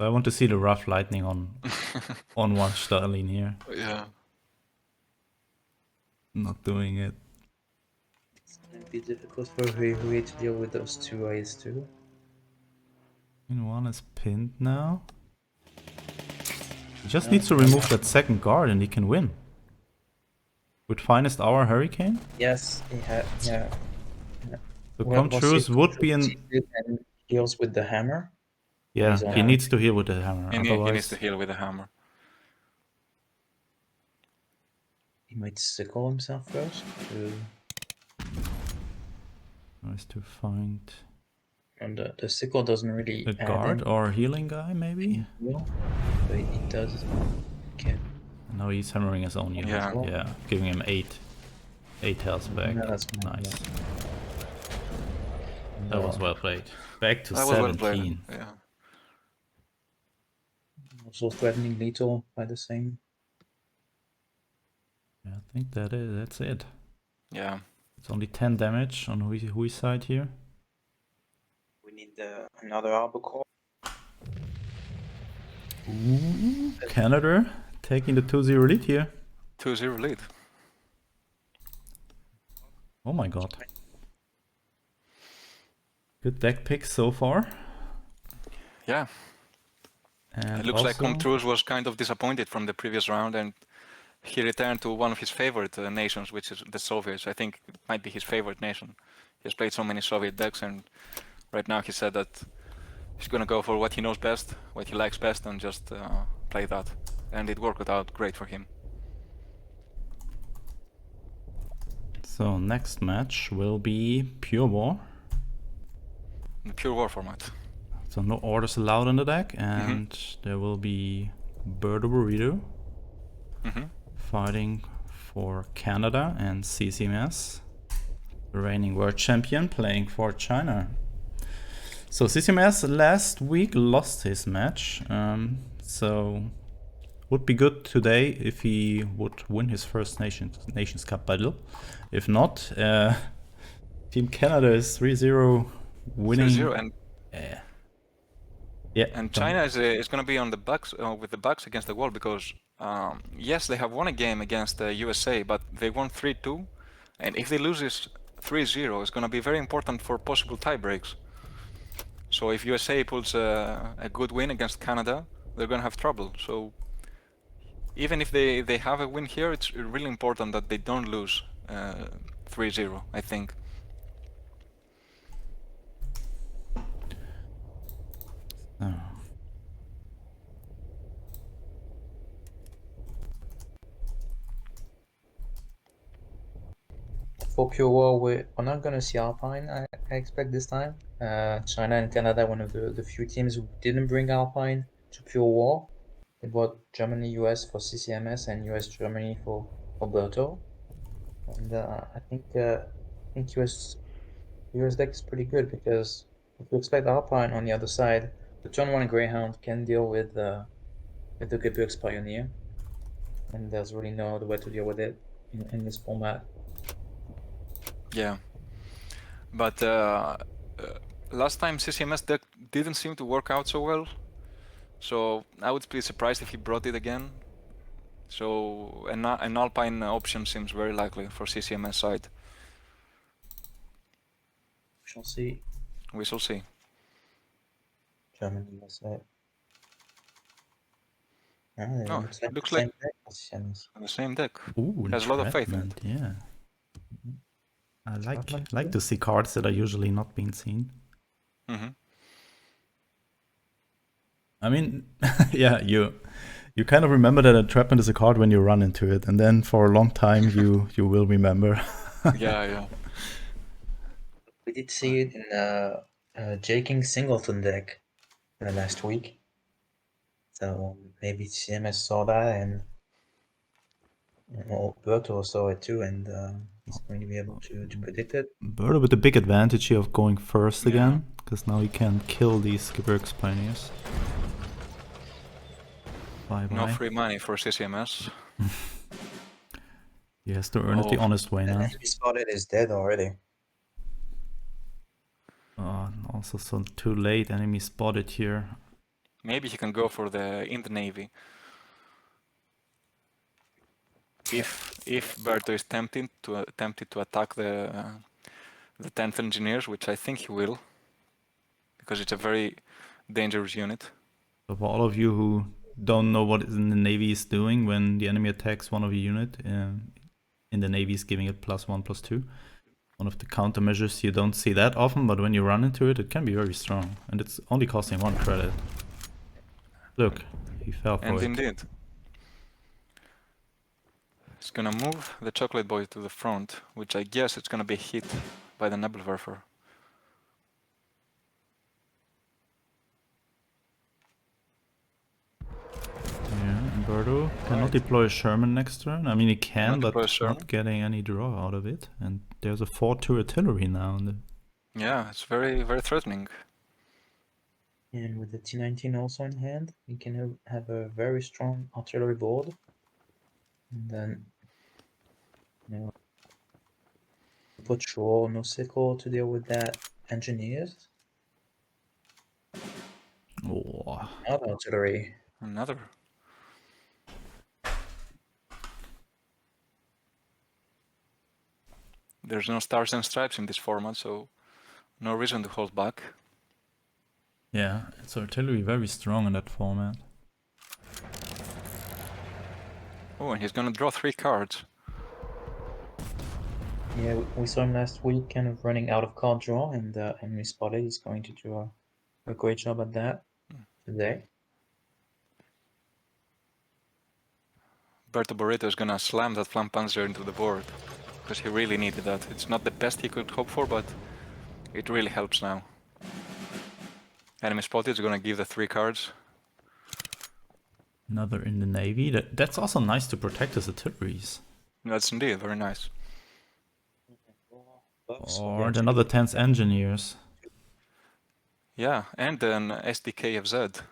I want to see the rough lightning on on one Stalin here. Yeah. Not doing it. It's gonna be difficult for Hui to deal with those two IS-2. One is pinned now. He just needs to remove that second guard and he can win. With Finest Hour Hurricane? Yes, he had, yeah. The Contrus would be in... And heals with the hammer. Yeah, he needs to heal with the hammer. He needs to heal with the hammer. He might sickle himself first. Nice to find... And the sickle doesn't really a guard or healing guy, maybe? But he does. Okay. No, he's hammering his own unit. Yeah, giving him 8 health back. No, that's nice. That was well played. Back to 17. Yeah. Also threatening lethal by the same. Yeah, I think that's it. Yeah. It's only 10 damage on Hui's side here. We need another albacore. Ooh, Canada taking the 2-0 lead here. 2-0 lead. Oh my god. Good deck picks so far. Yeah. And it looks like Comtrus was kind of disappointed from the previous round and he returned to one of his favorite nations, which is the Soviets. I think it might be his favorite nation. He has played so many Soviet decks and right now he said that he's gonna go for what he knows best, what he likes best, and just play that. And it worked out great for him. So next match will be Pure War. The Pure War format. So no orders allowed in the deck, and there will be Birdo Burrito fighting for Canada and CCMS, the reigning world champion, playing for China. So CCMS last week lost his match, so would be good today if he would win his first Nations Cup battle. If not, Team Canada is 3-0 winning. 3-0 and yeah. And China is going to be on the backs with the backs against the wall because yes, they have won a game against the USA, but they won 3-2, and if they lose this 3-0, it's going to be very important for possible tie breaks. So if USA pulls a good win against Canada, they're going to have trouble. So even if they have a win here, it's really important that they don't lose 3-0, I think. for Pure War, we're not going to see Alpine, I expect this time. China and Canada, one of the few teams who didn't bring Alpine to Pure War. They brought Germany, US for CCMS and US, Germany for Berto. And I think US deck is pretty good because if you expect Alpine on the other side, the turn 1 Greyhound can deal with the Gebirgs Pioneer. And there's really no other way to deal with it in this format. Yeah. But last time CCMS deck didn't seem to work out so well. So I would be surprised if he brought it again. So an Alpine option seems very likely for CCMS side. We shall see. We shall see. Germany, USA. Oh, Looks like looks the like same deck for CCMS. the same deck. Ooh, Has a lot of faith in it. entrapment, yeah. I Entrapment like too? to see cards that are usually not being seen. Mm-hmm. I mean, yeah, you kind of remember that entrapment is a card when you run into it, and then for a long time you will remember. Yeah. We did see it in J King Singleton deck last week. So maybe CMS saw that and Berto saw it too, and he's going to be able to predict it. Birdo with the big advantage here of going first Yeah. again, because now he can kill these Gebirgs Pioneers. Bye-bye. No free money for CCMS. He has to earn it the honest way now. Enemy spotted is dead already. Also, so too late. Enemy spotted here. Maybe he can go for in the navy. If Berto is tempted to attack the 10th engineers, which I think he will, because it's a very dangerous unit. So for all of you who don't know what in the Navy is doing when the enemy attacks one of your unit, in the Navy is giving it +1/+2. One of the countermeasures you don't see that often, but when you run into it, it can be very strong. And it's only costing 1 credit. Look, he fell for And it. indeed. It's gonna move the chocolate boy to the front, which I guess it's gonna be hit by the Nebelwerfer. Yeah, and Birdo cannot deploy a Sherman next turn. I mean, he can, Cannot deploy a but Sherman. not getting any draw out of it. And there's a 4-2 artillery now. Yeah, it's very, very threatening. And with the T19 also in hand, we can have a very strong artillery board. And then, put sure no sickle to deal with that engineers. Oh. Another artillery. Another. There's no stars and stripes in this format, so no reason to hold back. Yeah, it's artillery very strong in that format. Oh, and he's gonna draw 3 cards. Yeah, we saw him last week kind of running out of card draw, and we spotted he's going to do a great job at that today. Berto Burrito is gonna slam that Flampanzer into the board, because he really needed that. It's not the best he could hope for, but it really helps now. Enemy spotted is gonna give the 3 cards. Another in the Navy. That's also nice to protect his artilleries. That's indeed very nice. Or another 10th engineers. Yeah, and then SDKFZ.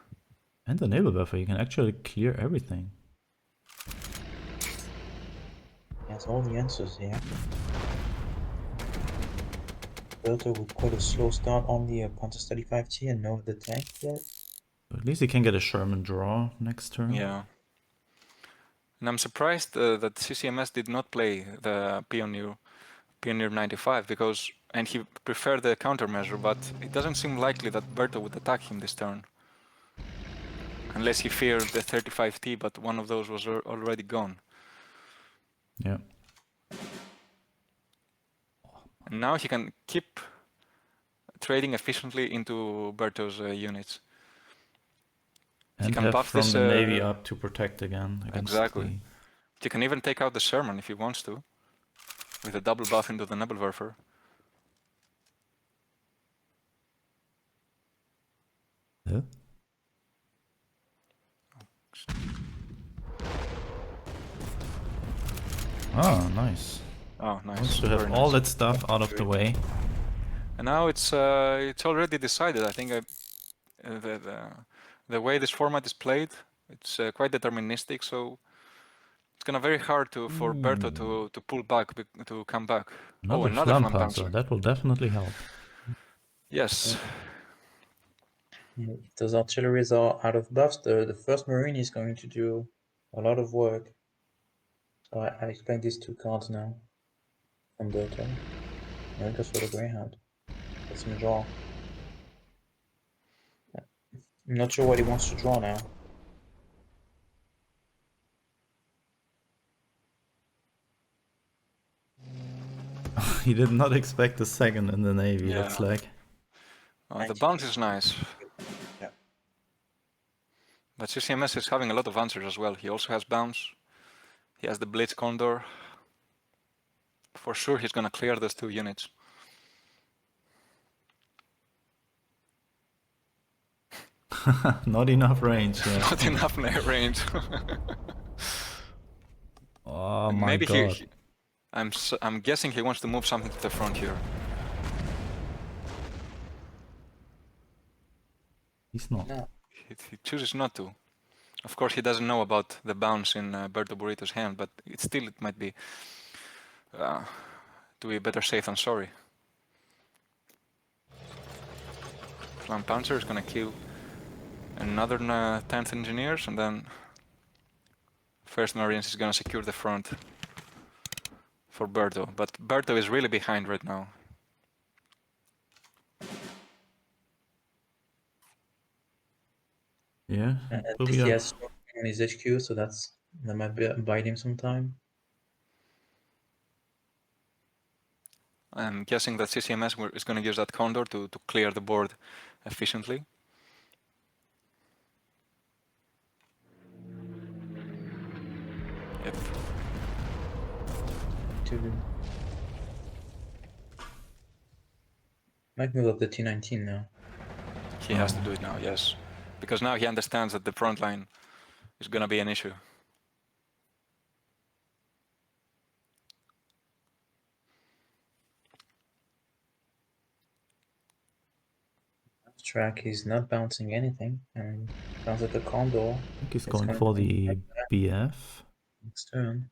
And the naval buffer, you can actually clear everything. He has all the answers here. Berto with quite a slow start on the Panther 35T and no the tank yet. At least he can get a Sherman draw next turn. Yeah. And I'm surprised that CCMS did not play the Pioneer 95 because, and he preferred the countermeasure, but it doesn't seem likely that Berto would attack him this turn. Unless he feared the 35T, but one of those was already gone. Yeah. And now he can keep trading efficiently into Berto's units. And he can have buff from this, the Navy up to protect again against exactly. the... He can even take out the Sherman if he wants to. with a double buff into the Nebelwerfer. Yeah. Oh, nice. Oh, nice. Wants to have Very all nice. that stuff out of the way. And now it's already decided. I think the way this format is played, it's quite deterministic. So it's gonna very hard for Berto to pull back, to come back. Another Another Flampanzer. That will definitely help. Yes. If those artilleries are out of buffs, the first Marine is going to do a lot of work. So I expect these 2 cards now from Berto. Now he goes for the Greyhound. Get some draw. I'm not sure what he wants to draw now. He did not expect a second in the Navy, Yeah. looks like. The bounce is nice. Yeah. But CCMS is having a lot of answers as well. He also has bounce. He has the Blitz Condor. For sure he's gonna clear those 2 units. Not enough range. Yeah. Not enough range. Oh my Maybe god. I'm guessing he wants to move something to the front here. He's not. No. He chooses not to. Of course, he doesn't know about the bounce in Berto Burrito's hand, but it might be to be better safe than sorry. Flampanzer is gonna kill another 10th Engineers, and then 1st Marines is gonna secure the front for Berto. But Berto is really behind right now. Yeah. At Will least we he have- has on his HQ, so that might bite him some time. I'm guessing that CCMS is going to use that Condor to clear the board efficiently. Yep. Might move up the T19 now. He has to do it now, yes. Because now he understands that the front line is going to be an issue. Track, he's not bouncing anything, and sounds like the Condor. I think he's It's going going for to be the BF. next turn.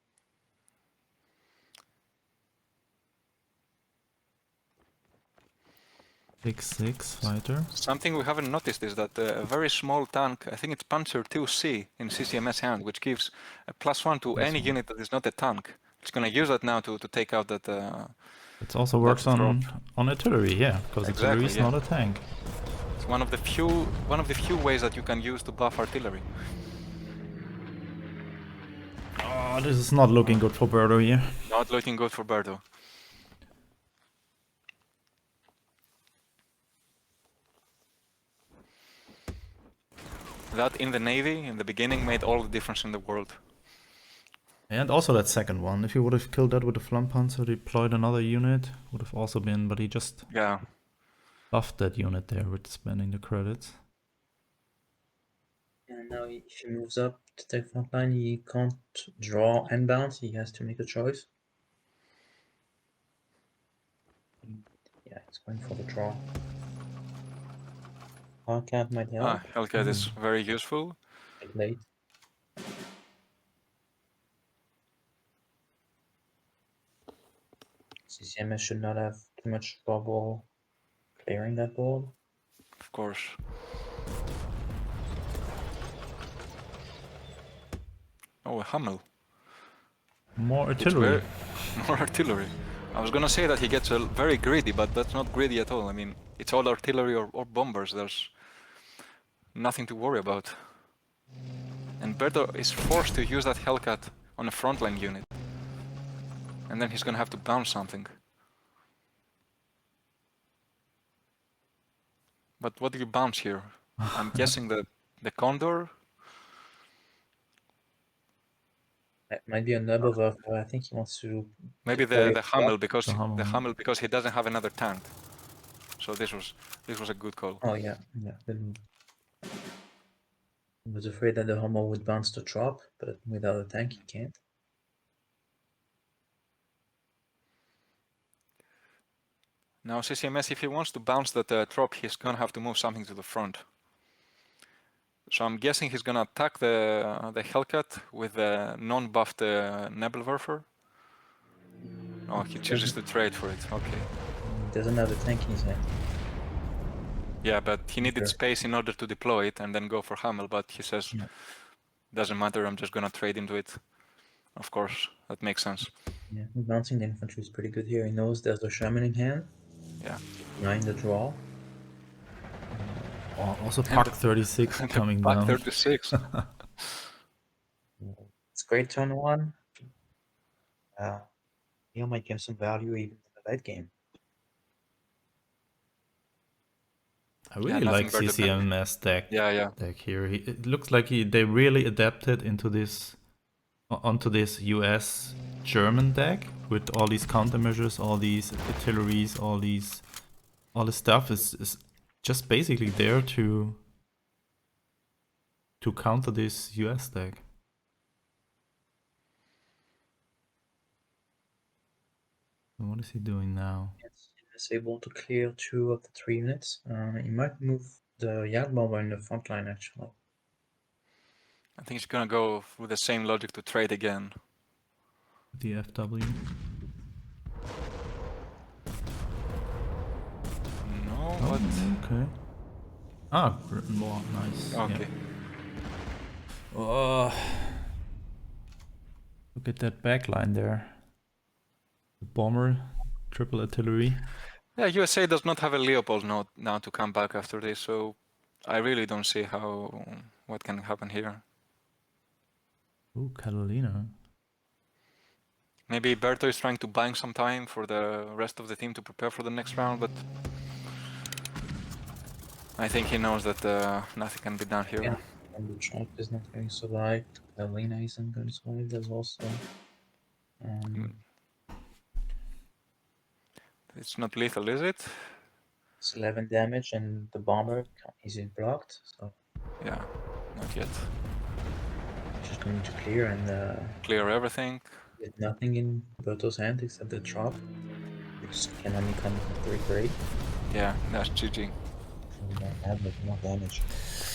Six fighter. Something we haven't noticed is that a very small tank, I think it's Panzer 2C in CCMS hand, which gives a +1 to any unit that is not a tank. It's going to use that now to take out that. It also works on artillery, yeah, because artillery Exactly, is yeah. not a tank. It's one of the few ways that you can use to buff artillery. Oh, this is not looking good for Berto here. Not looking good for Berto. That in the Navy, in the beginning, made all the difference in the world. And also that second one. If he would have killed that with the Flampanzer, deployed another unit, would have also been, but he just buffed that unit there with spending the credits. And now if he moves up to take front line, he can't draw and bounce, he has to make a choice. Yeah, he's going for the draw. Hellcat might help. Hellcat is very useful. Late. CCMS should not have too much trouble clearing that board. Of course. Oh, a Hummel. More artillery. More artillery. I was gonna say that he gets very greedy, but that's not greedy at all. I mean, it's all artillery or bombers. There's nothing to worry about. And Berto is forced to use that Hellcat on a frontline unit. And then he's gonna have to bounce something. But what do you bounce here? I'm guessing the Condor. That might be a Nubov. I think he wants to. Maybe play the Hummel because The Hummel. he doesn't have another tank. So this was a good call. Oh yeah, yeah. Then I was afraid that the Hummel would bounce the drop, but without a tank, he can't. Now CCMS, if he wants to bounce that drop, he's gonna have to move something to the front. So I'm guessing he's gonna attack the Hellcat with the non-buffed Nebelwerfer. Oh, he chooses to trade for it. Okay. He doesn't have a tank in his hand. Yeah, but he needed Sure. space in order to deploy it and then go for Hummel. But he says, Yeah. doesn't matter. I'm just gonna trade into it. Of course, that makes sense. Yeah, bouncing the infantry is pretty good here. He knows there's a shaman in hand. Yeah. Behind the draw. Oh, also Pak 36 coming Pak down. 36. It's great turn one. He might get some value even in the late game. I really like CCMS deck. Yeah. Deck here. It looks like they really adapted into this onto this US German deck with all these countermeasures, all these artilleries, all the stuff is just basically there to counter this US deck. So what is he doing now? He's able to clear 2 of the 3 units. He might move the Jagdbomber in the front line actually. I think he's gonna go with the same logic to trade again. The FW. No, Oh, what? okay. Ah, more nice. Okay. Yeah. Oh, look at that backline there. The bomber, triple artillery. Yeah, USA does not have a Leopold now to come back after this, so I really don't see what can happen here. Ooh, Catalina. Maybe Berto is trying to buy some time for the rest of the team to prepare for the next round, but I think he knows that nothing can be done here. Yeah. And the trap is not going to survive. Catalina isn't going to survive. There's also It's not lethal, is it? it's 11 damage and the bomber is blocked, so Yeah, not yet. just going to clear and Clear everything. get nothing in Berto's hand except the drop, which can only come very great. Yeah, that's GG. We don't have more damage.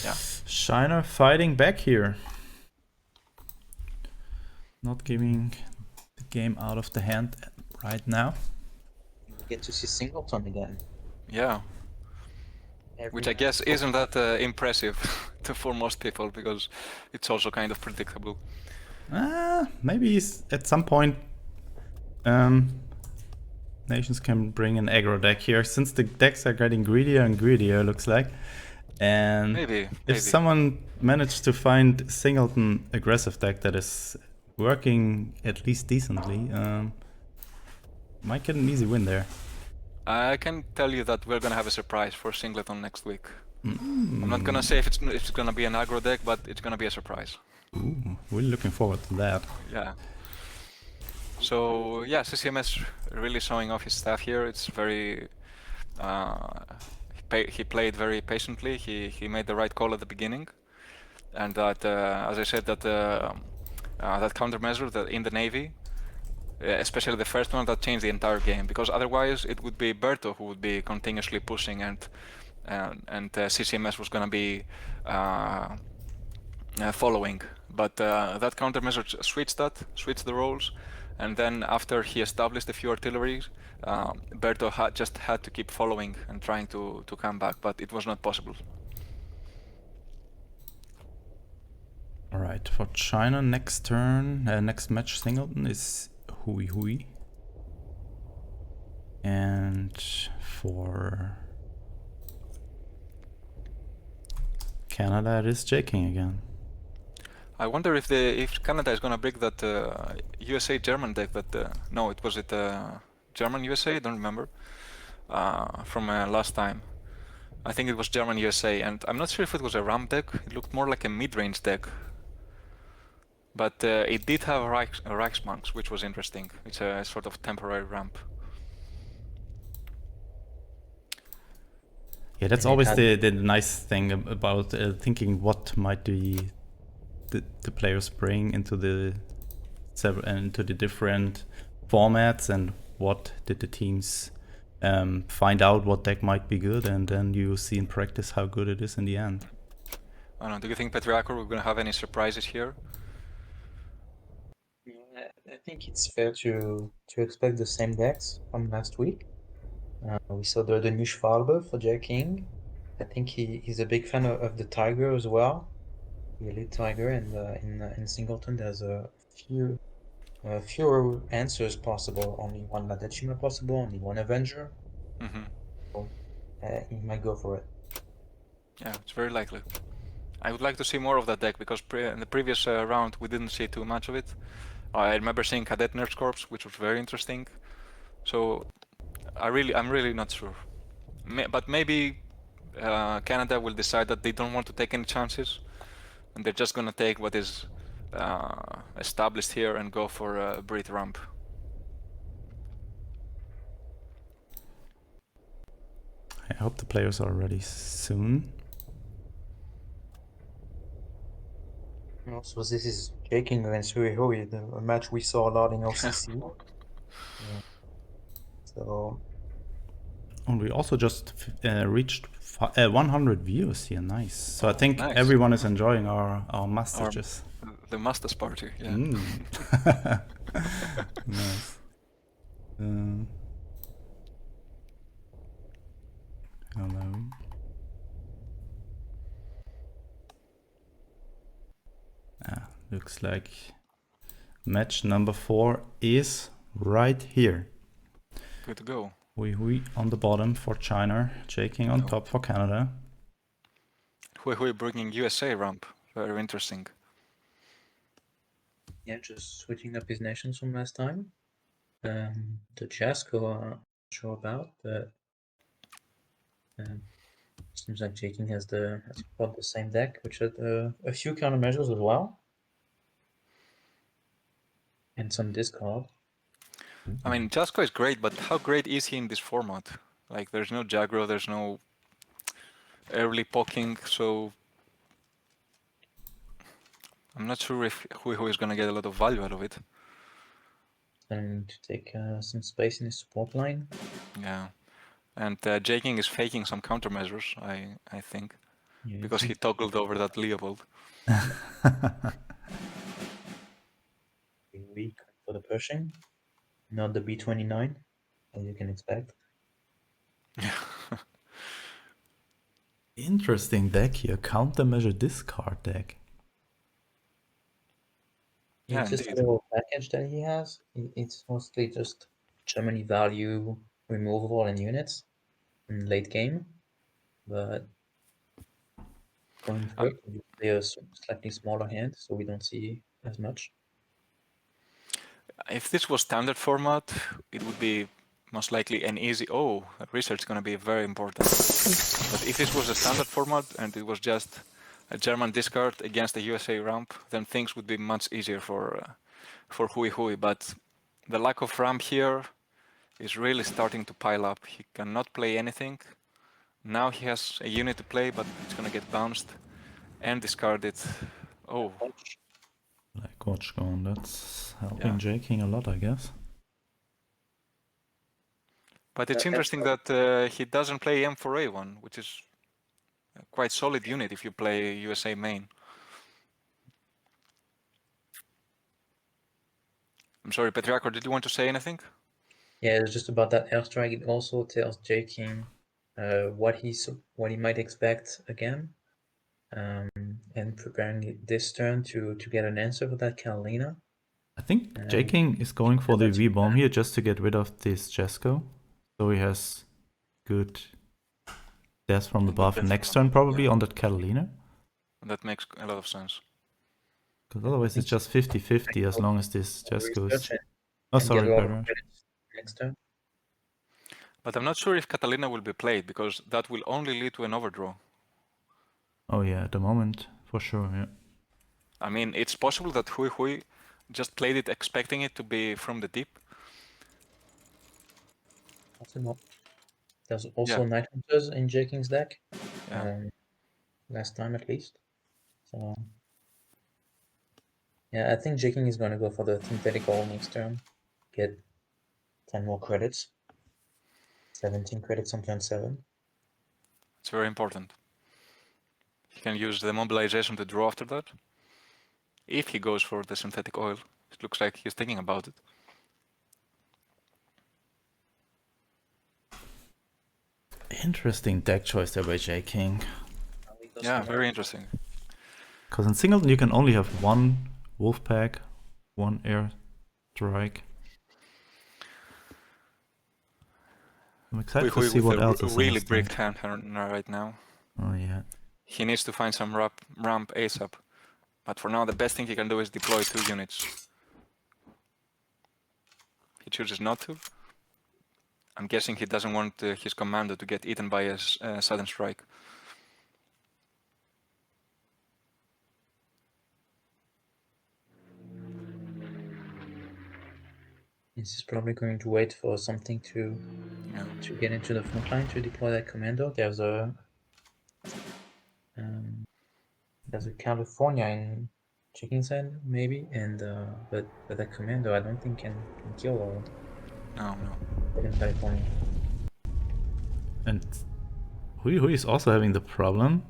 Yeah. Shiner fighting back here. Not giving the game out of the hand right now. We get to see Singleton again. Yeah. Which I guess Every- isn't that impressive for most people, because it's also kind of predictable. Maybe at some point nations can bring an aggro deck here, since the decks are getting greedier and greedier, looks like. And if someone managed to find Singleton aggressive deck that is working at least decently, might get an easy win there. I can tell you that we're gonna have a surprise for Singleton next week. I'm not gonna say if it's gonna be an aggro deck, but it's gonna be a surprise. Ooh, we're looking forward to that. Yeah. So yeah, CCMS really showing off his stuff here. It's very. He played very patiently. He made the right call at the beginning, and that, as I said, that that countermeasure that in the Navy, especially the first one, that changed the entire game, because otherwise it would be Berto who would be continuously pushing, and CCMS was gonna be following. But that countermeasure switched the roles, and then after he established a few artilleries, Berto just had to keep following and trying to come back, but it was not possible. Alright, for China, next turn, next match Singleton is Hui. And for Canada, it is J-King again. I wonder if Canada is gonna bring that USA German deck that no, it was German USA, I don't remember, from last time. I think it was German USA, and I'm not sure if it was a RAM deck. It looked more like a mid-range deck, But it did have Reichsmarks, which was interesting. It's a sort of temporary ramp. Yeah, that's And it always had- the nice thing about thinking what might the players bring into the different formats, and what did the teams find out what deck might be good, and then you see in practice how good it is in the end. I don't know. Do you think TheArticle we're gonna have any surprises here? I think it's fair to expect the same decks from last week. We saw the new Schwalbe for Jack King. I think he's a big fan of the Tiger as well, the Elite Tiger, and in Singleton there's a fewer answers possible. Only one Ladechima possible, only one Avenger. Mm-hmm. So, he might go for it. Yeah, it's very likely. I would like to see more of that deck because in the previous round we didn't see too much of it. I remember seeing Cadet Nurse Corps, which was very interesting. So I'm really not sure. But maybe Canada will decide that they don't want to take any chances, and they're just gonna take what is established here and go for a Brit ramp. I hope the players are ready soon. Also, this is Jack King against Hui, a match we saw a lot in OCC. So And we also just reached 100 views here. Nice. So I think Nice. everyone is enjoying our messages. The Masters party, yeah. Nice. Hello. Looks like match number 4 is right here. Good to go. Hui on the bottom for China, Jaking on top for Canada. Hui bringing USA ramp. Very interesting. yeah, just switching up his nations from last time. The Jasco I'm not sure about, but seems like Jaking has brought the same deck, which had a few countermeasures as well, and some discard. I mean, Jasko is great, but how great is he in this format? Like, there's no Jagro, there's no early poking, so I'm not sure if Hui is gonna get a lot of value out of it. And to take some space in his support line. Yeah, and Jaking is faking some countermeasures, I think, Yeah, because he toggled over that Leopold. Weak for the Pershing, not the B29, as you can expect. Interesting deck here. Countermeasure discard deck. Yeah, It's just a indeed. little package that he has. It's mostly just Germany value removal and units in late game, but going for it, you play a slightly smaller hand, so we don't see as much. If this was standard format, it would be most likely an easy. Oh, research is gonna be very important. But if this was a standard format and it was just a German discard against a USA ramp, then things would be much easier for Hui. But the lack of ramp here is really starting to pile up. He cannot play anything. Now he has a unit to play, but it's gonna get bounced and discarded. Oh, Like watch gone. That's helping Yeah. Jaking a lot, I guess. but it's interesting that he doesn't play M4A1, which is a quite solid unit if you play USA main. I'm sorry, Petriarco, did you want to say anything? Yeah, it's just about that airstrike. It also tells J King what he might expect again, and preparing this turn to get an answer for that Catalina. I think Jaking is going for the V-bomb here just to get rid of this Jesko. So he has good death from the buff next turn probably on that Catalina. That makes a lot of sense. Because otherwise it's just 50-50 as long as this Jesko is... Oh, sorry, get a lot of Pedro. credits next turn. But I'm not sure if Catalina will be played, because that will only lead to an overdraw. Oh yeah, at the moment, for sure, yeah. I mean, it's possible that Hui just played it expecting it to be from the deep. Possible. There's also Yeah. Night Hunters in J King's deck. Yeah. Last time at least. So yeah, I think J King is gonna go for the synthetic all next turn. Get 10 more credits. 17 credits on turn 7. It's very important. He can use the mobilization to draw after that. If he goes for the synthetic oil, it looks like he's thinking about it. Interesting deck choice there by J King. Yeah, very interesting. Because in Singleton you can only have one wolf pack, one air strike. I'm excited to see With what a else is in really his bricked deck. hand right now. Oh yeah. He needs to find some ramp ASAP. But for now, the best thing he can do is deploy 2 units. He chooses not to. I'm guessing he doesn't want his commando to get eaten by a sudden strike. He's probably going to wait for something to get into the front line to deploy that commando. There's a California in Chicken Side maybe, and but that commando I don't think can kill all No. in California. And Hui is also having the problem.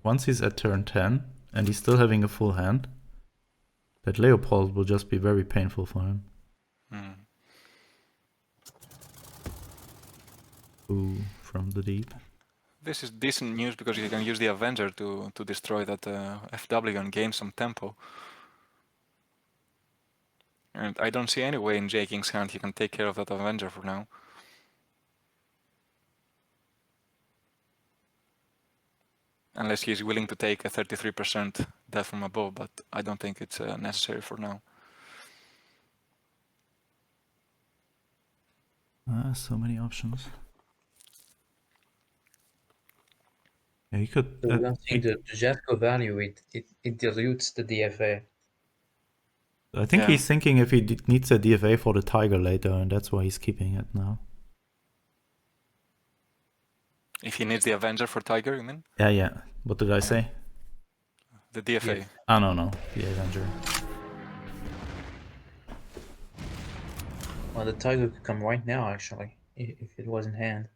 Once he's at turn 10 and he's still having a full hand, that Leopold will just be very painful for him. Ooh, from the deep. This is decent news because you can use the Avenger to destroy that FW and gain some tempo. And I don't see any way in J King's hand he can take care of that Avenger for now. Unless he's willing to take a 33% death from above, but I don't think it's necessary for now. So many options. Yeah, he could. So we are seeing the Jasco value, it dilutes the DFA. I think he's thinking if he needs a DFA for the Tiger later, and that's why he's keeping it now. If he needs the Avenger for Tiger, you mean? Yeah. What did I say? The DFA. Yes. Oh, no. The Avenger. Well, the Tiger could come right now, actually, if it was in hand.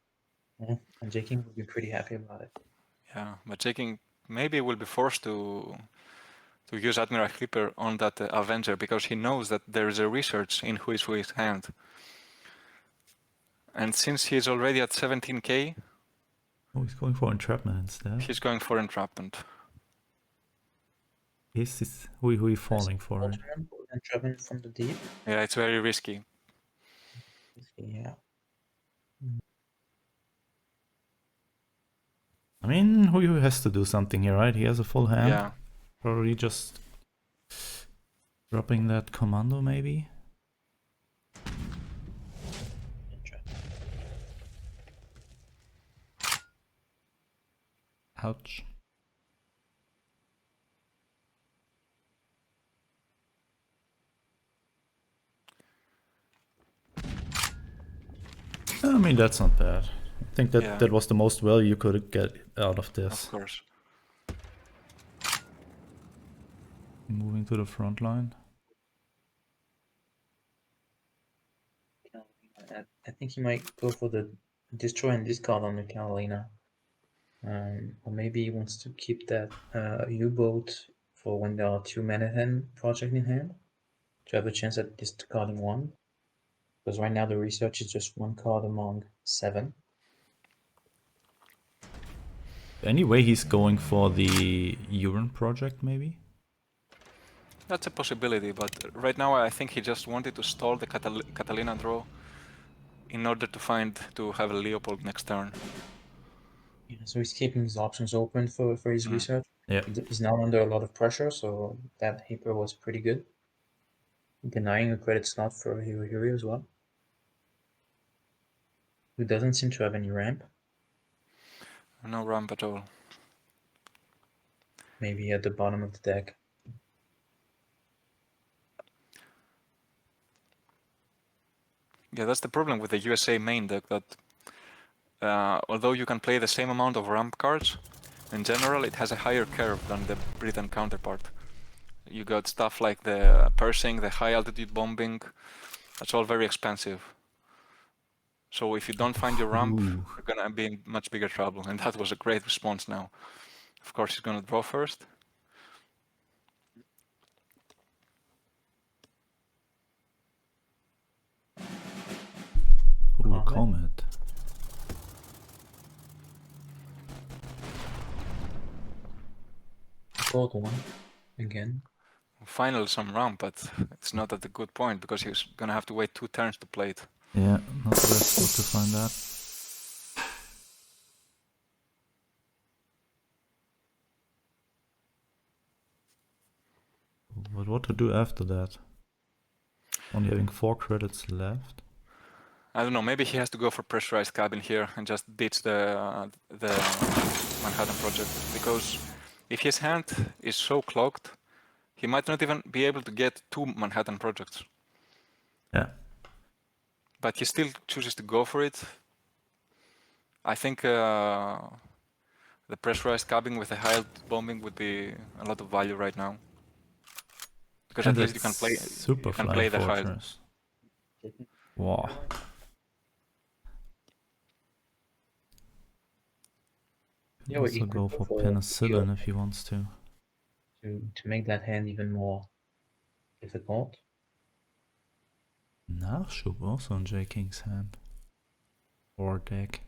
Yeah, and J King would be pretty happy about it. Yeah, but J King maybe will be forced to use Admiral Clipper on that Avenger because he knows that there is a research in Hui's hand. And since he's already at 17k... Oh, he's going for entrapment instead. He's going for entrapment. Is this Hui falling for it? Entrapment from the deep? Yeah, it's very risky. Yeah. I mean, Hui has to do something here, right? He has a full hand. Yeah. Probably just dropping that commando, maybe? Ouch. I mean, that's not bad. I think that was the most value you could get out of this. Of course. Moving to the front line. I think he might go for the destroy and discard on the Carolina. Or maybe he wants to keep that U-boat for when there are 2 mana hand project in hand to have a chance at discarding 1. Because right now the research is just 1 card among 7. Anyway, he's going for the urine project, maybe? That's a possibility, but right now I think he just wanted to stall the Catalina draw in order to have a Leopold next turn. Yeah, so he's keeping his options open for his research. Yeah. He's now under a lot of pressure, so that Hyper was pretty good. Denying a credit slot for Hiri as well. Who doesn't seem to have any ramp. No ramp at all. Maybe at the bottom of the deck. Yeah, that's the problem with the USA main deck, that although you can play the same amount of ramp cards, in general it has a higher curve than the Britain counterpart. You got stuff like the Pursing, the high altitude bombing, that's all very expensive. So if you don't find your ramp, you're gonna be in much bigger trouble, and that was a great response now. Of course he's gonna draw first. Ooh, Comet. Gold one again. Finally some ramp, but it's not at a good point because he's gonna have to wait 2 turns to play it. Yeah, not the best spot to find that. But what to do after that? Only having 4 credits left. I don't know, maybe he has to go for pressurized cabin here and just ditch the Manhattan Project, because if his hand is so clogged, he might not even be able to get 2 Manhattan Projects. Yeah. But he still chooses to go for it. I think the pressurized cabin with the high bombing would be a lot of value right now. Because And at least you can play Super play the high. Fortress. Wow. He Yeah, can well, he also could go go for for penicillin if he wants to. to make that hand even more difficult. Nachschub also in J King's hand. Or deck.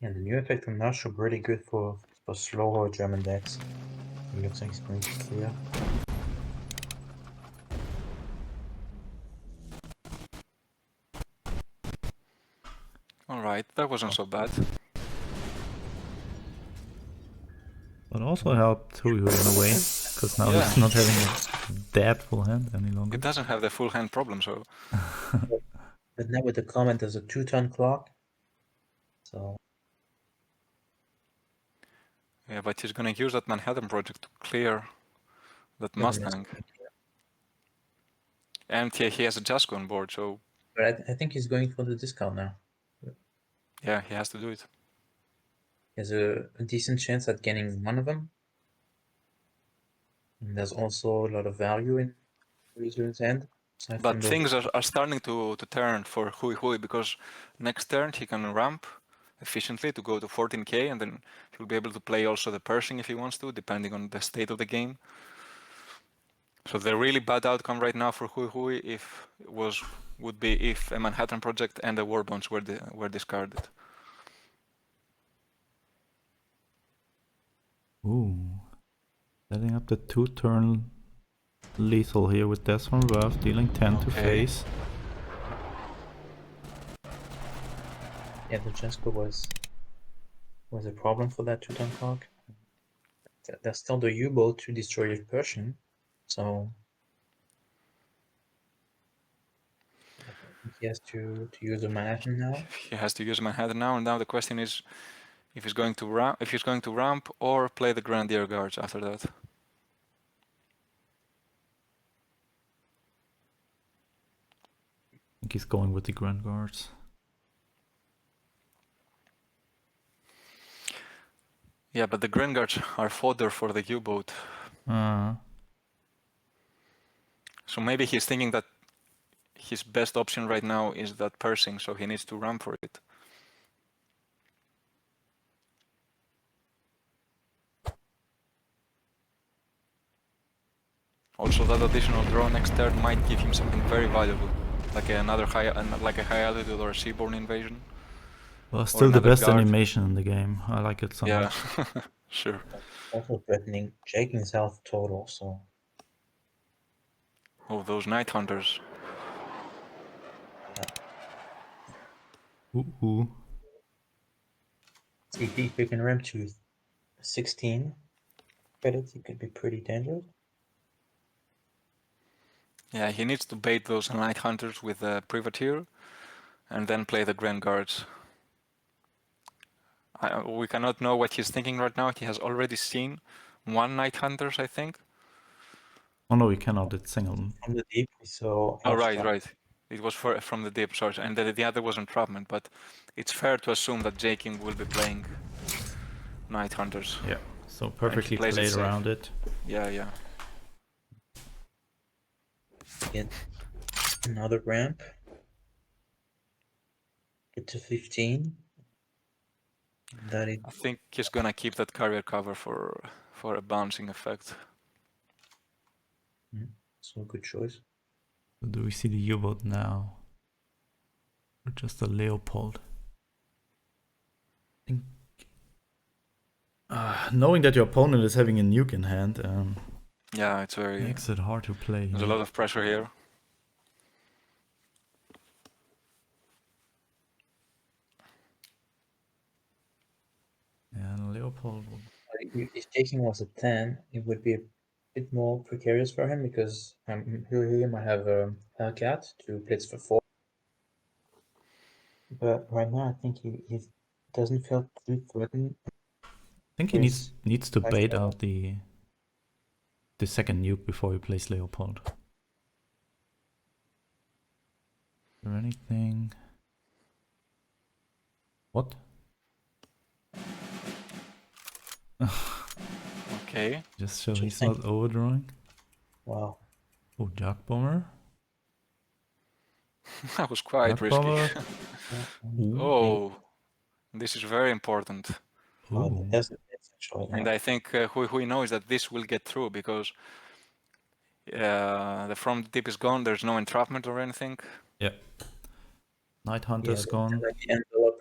Yeah, the new effect from Nashub really good for slower German decks. It looks like it's going to clear. Alright, that wasn't so bad. But also helped Hui in a way, because now he's not having a dead full hand any longer. It doesn't have the full hand problem, so... But now with the comment, there's a 2-turn clock. So... Yeah, but he's gonna use that Manhattan Project to clear that Mustang. And he has a Jasko on board, so... But I think he's going for the discount now. Yeah, he has to do it. He has a decent chance at getting one of them. And there's also a lot of value in Wizard's hand. But things are starting to turn for Hui, because next turn he can ramp efficiently to go to 14k, and then he'll be able to play also the Pershing if he wants to, depending on the state of the game. So the really bad outcome right now for Hui would be if a Manhattan Project and the War Bonds were discarded. Ooh. Setting up the 2-turn lethal here with Death from Above, dealing 10 to face. Yeah, the Jasko was a problem for that 2-turn clock. There's still the U-boat to destroy your Pershing, so I think he has to use a Manhattan now. He has to use Manhattan now, and now the question is if he's going to ramp or play the Grenadier Guards after that. I think he's going with the Grand Guards. Yeah, but the Grand Guards are fodder for the U-boat. So maybe he's thinking that his best option right now is that Pursing, so he needs to ramp for it. Also, that additional draw next turn might give him something very valuable, like a high altitude or a seaborne invasion. Well, still the best animation in the game. I like it so much. Yeah, sure. Also threatening Jaking's health total, so... Oh, those Night Hunters. Yeah. Ooh. See, if we can ramp to 16 credits, it could be pretty dangerous. Yeah, he needs to bait those Night Hunters with the Privateer and then play the Grand Guards. We cannot know what he's thinking right now. He has already seen 1 Night Hunters, I think. Oh no, we cannot. It's Singleton. From the deep, we saw... Oh, right. It was from the deep, sorry, and the other was entrapment. But it's fair to assume that J-King will be playing Night Hunters. Yeah, so perfectly plays it played safe. around it. Yeah, yeah. Get another ramp. Get to 15. That it. I think he's gonna keep that carrier cover for a bouncing effect. So good choice. Do we see the U-boat now? Or just a Leopold? I think... knowing that your opponent is having a nuke in hand Yeah, it's very... makes it hard to play. There's a lot of pressure here. And Leopold will... If J-King was a 10, it would be a bit more precarious for him because he might have a Hellcat to blitz for 4. But right now, I think he doesn't feel too threatened. I think he needs to bait out the second nuke before he plays Leopold. Is there anything? What? Okay. Just so he's not overdrawing. Wow. Oh, Jack Bomber. That was quite Jack risky. Bomber. Oh, this is very important. Oh, that's actually. And I think who knows that this will get through because the from the deep is gone. There's no entrapment or anything. Yeah. Night Hunter's gone. Like the envelope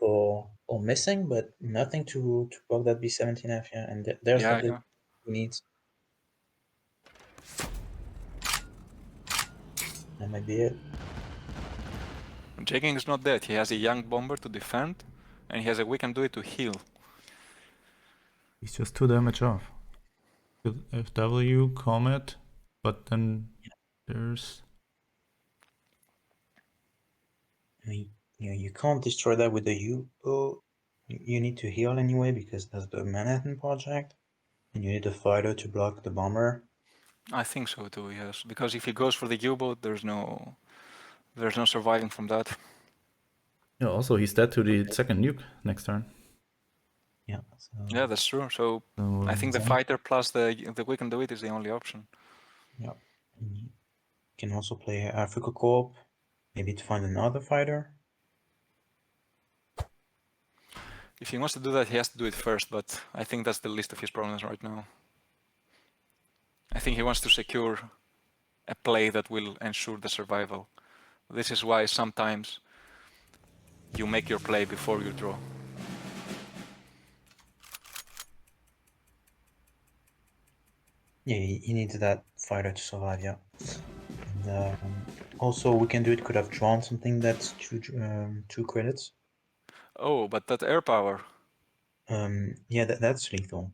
or missing, but nothing to block that B17F. Yeah, and there's Yeah, the yeah. he needs. That might be it. J-King is not dead. He has a young bomber to defend, and he has a we can do it to heal. He's just 2 damage off. With FW, Comet, but then there's... I mean, you can't destroy that with the U-boat. You need to heal anyway because that's the Manhattan Project, and you need a fighter to block the bomber. I think so too, yes. Because if he goes for the U-boat, there's no surviving from that. Yeah, also he's dead to the second nuke next turn. Yeah. So, Yeah, that's true. So I think the fighter plus the we can do it is the only option. yeah. And you can also play Africa Corp, maybe to find another fighter. If he wants to do that, he has to do it first, but I think that's the least of his problems right now. I think he wants to secure a play that will ensure the survival. This is why sometimes you make your play before you draw. Yeah, he needs that fighter to survive, yeah. And also, we can do it, could have drawn something that's 2 credits. Oh, but that air power. Yeah, that's lethal.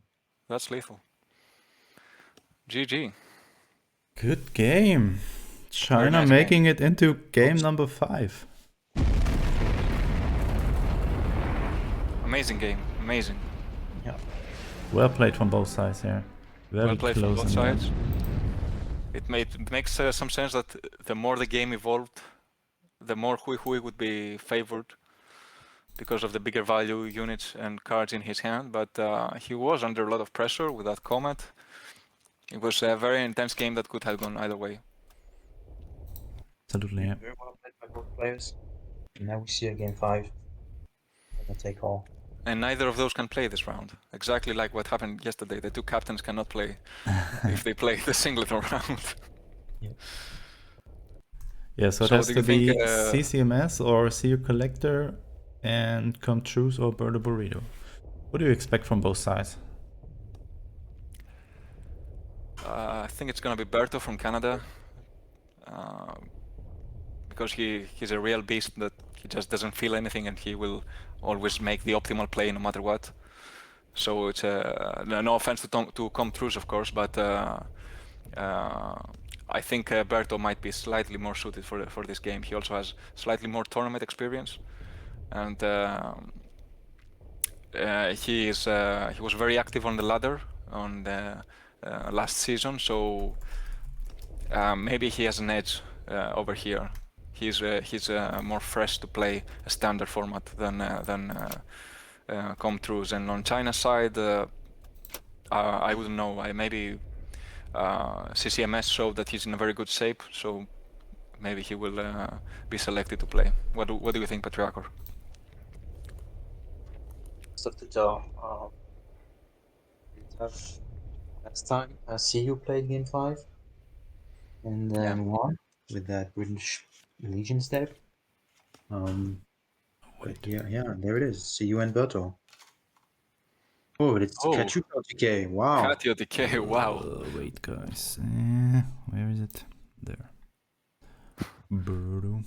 That's lethal. GG. Good game. China nice making it into game number 5. Amazing game, amazing. Yeah. Well played from both sides here. Very Well played from close both in the end. sides. It makes some sense that the more the game evolved, the more Hui would be favored because of the bigger value units and cards in his hand, but he was under a lot of pressure with that Comet. It was a very intense game that could have gone either way. Absolutely, yeah. Very well played by both players. And now we see a game 5. We'll take all. And neither of those can play this round. Exactly like what happened yesterday. The 2 captains cannot play if they play the Singleton round. Yeah, so it has to be CCMS or See Your Collector and Come Truce or Bird or Burrito. What do you expect from both sides? I think it's gonna be Berto from Canada. Because he's a real beast that he just doesn't feel anything and he will always make the optimal play no matter what. So it's no offense to Come Truce, of course, but I think Berto might be slightly more suited for this game. He also has slightly more tournament experience, and he was very active on the ladder on the last season. So maybe he has an edge over here. he's more fresh to play a standard format than come throughs. And on China's side, I wouldn't know. Maybe CCMS showed that he's in a very good shape, so maybe he will be selected to play. What do you think, Patriarchor? Stuff to tell. It's tough. Last time, CU played game 5 and then won with that British Legions deck. But yeah, there it is. CU and Berto. Oh, it's Kachu TK. Wow. Katio TK, wow. Wait, guys. Where is it? There. Brutal.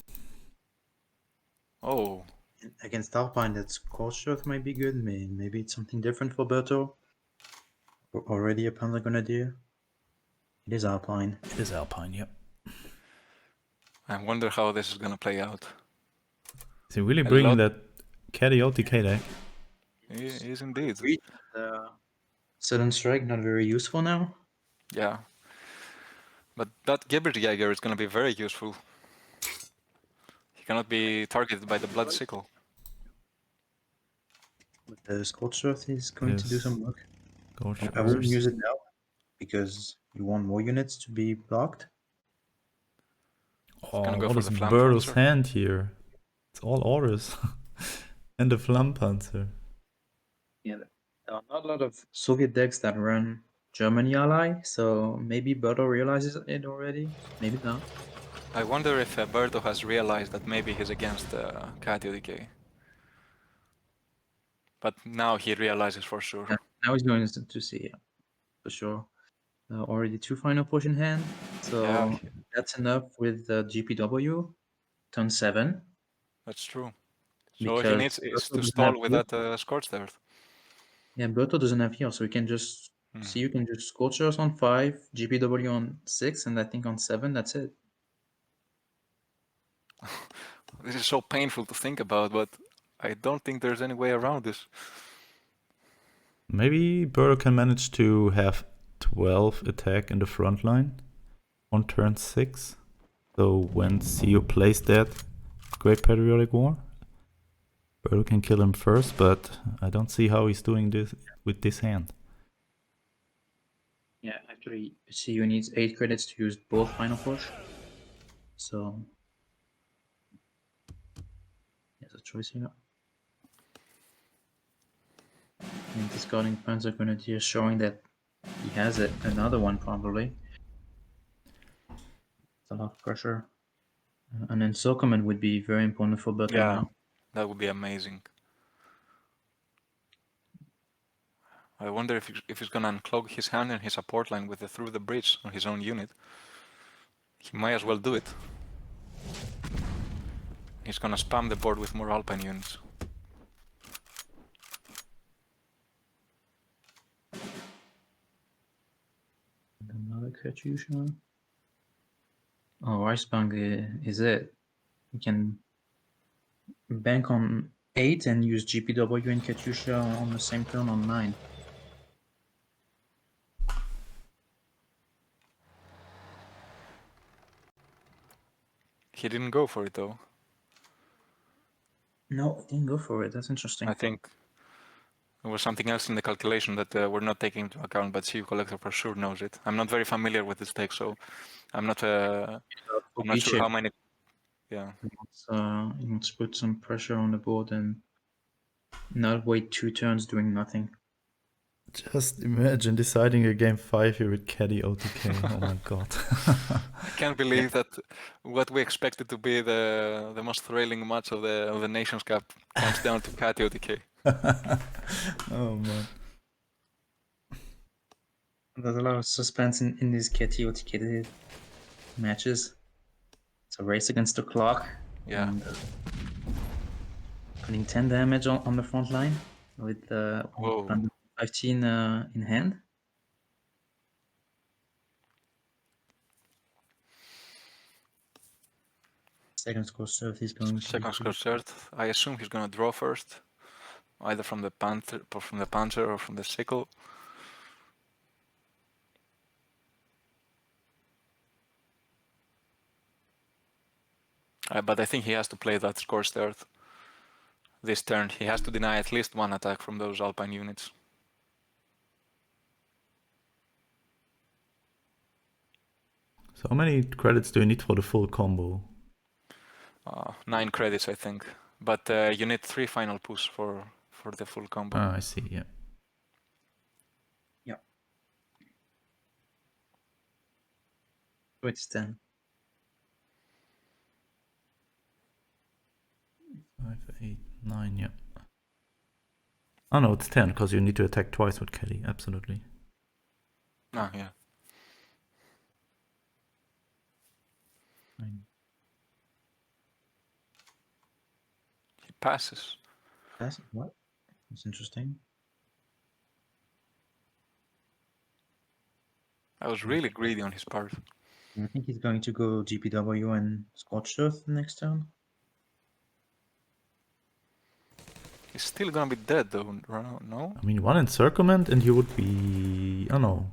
Oh. Against Alpine, that Scorched Earth might be good. Maybe it's something different for Berto. Already a Panzer Grenadier. It is Alpine. It is Alpine, yep. I wonder how this is gonna play out. Is he really bringing that Caddy OTK deck? He is indeed. Sudden Strike, not very useful now. Yeah. But that Gebirgsjäger is gonna be very useful. He cannot be targeted by the Blood Sickle. But the Scorched Earth is going to do some work. I wouldn't use it now because you want more units to be blocked. Oh, what is Birdo's hand here? It's all orders. And the Flampanzer. Yeah, there are not a lot of Soviet decks that run Germany ally, so maybe Birdo realizes it already, maybe not. I wonder if Birdo has realized that maybe he's against Katio DK. But now he realizes for sure. Yeah, now he's going to see, for sure. Already 2 final push in hand, so that's enough with GPW, turn 7. That's true. So he needs to stall with that Scorched Earth. Yeah, Berto doesn't have heal, so we can just see you can just Scorched Earth on 5, GPW on 6, and I think on 7, that's it. This is so painful to think about, but I don't think there's any way around this. Maybe Birdo can manage to have 12 attack in the front line on turn 6. So when CU plays that Great Patriotic War, Birdo can kill him first, but I don't see how he's doing this with this hand. Yeah, actually, CU needs 8 credits to use both final push. So, there's a choice here. And discarding Panzer Grenadier, showing that he has another one probably. It's a lot of pressure. And then Sokoman would be very important for Berto now. That would be amazing. I wonder if he's gonna unclog his hand and his support line with through the bridge on his own unit. He might as well do it. He's gonna spam the board with more Alpine units. Another Katyusha. Oh, Reichsbank is it. You can bank on 8 and use GPW and Katyusha on the same turn on 9. He didn't go for it though. No, he didn't go for it. That's interesting. I think there was something else in the calculation that we're not taking into account, but CU Collector for sure knows it. I'm not very familiar with this deck, so I'm not sure how many. Yeah. He wants to put some pressure on the board and not wait 2 turns doing nothing. Just imagine deciding a game 5 here with Caddy OTK. Oh my god. I can't believe that what we expected to be the most thrilling match of the Nations Cup comes down to Caddy OTK. Oh man. There's a lot of suspense in these Caddy OTK matches. It's a race against the clock. Yeah. And, putting 10 damage on the front line with 15 in hand. Second Scorched Earth is going to Second Scorched Earth. I assume he's gonna draw first, either from the Panzer or from the Sickle. But I think he has to play that Scorched Earth this turn. He has to deny at least one attack from those Alpine units. So how many credits do you need for the full combo? 9 credits, I think. But you need 3 final push for the full combo. Ah, I see, yeah. So it's 10. 5, 8, 9, yeah. Oh no, it's 10, because you need to attack twice with Kelly, absolutely. Ah, yeah. 9. He passes. What? That's interesting. I was really greedy on his part. I think he's going to go GPW and Scorched Earth next turn. He's still gonna be dead though, no? I mean, 1 encirclement and you would be... Oh no.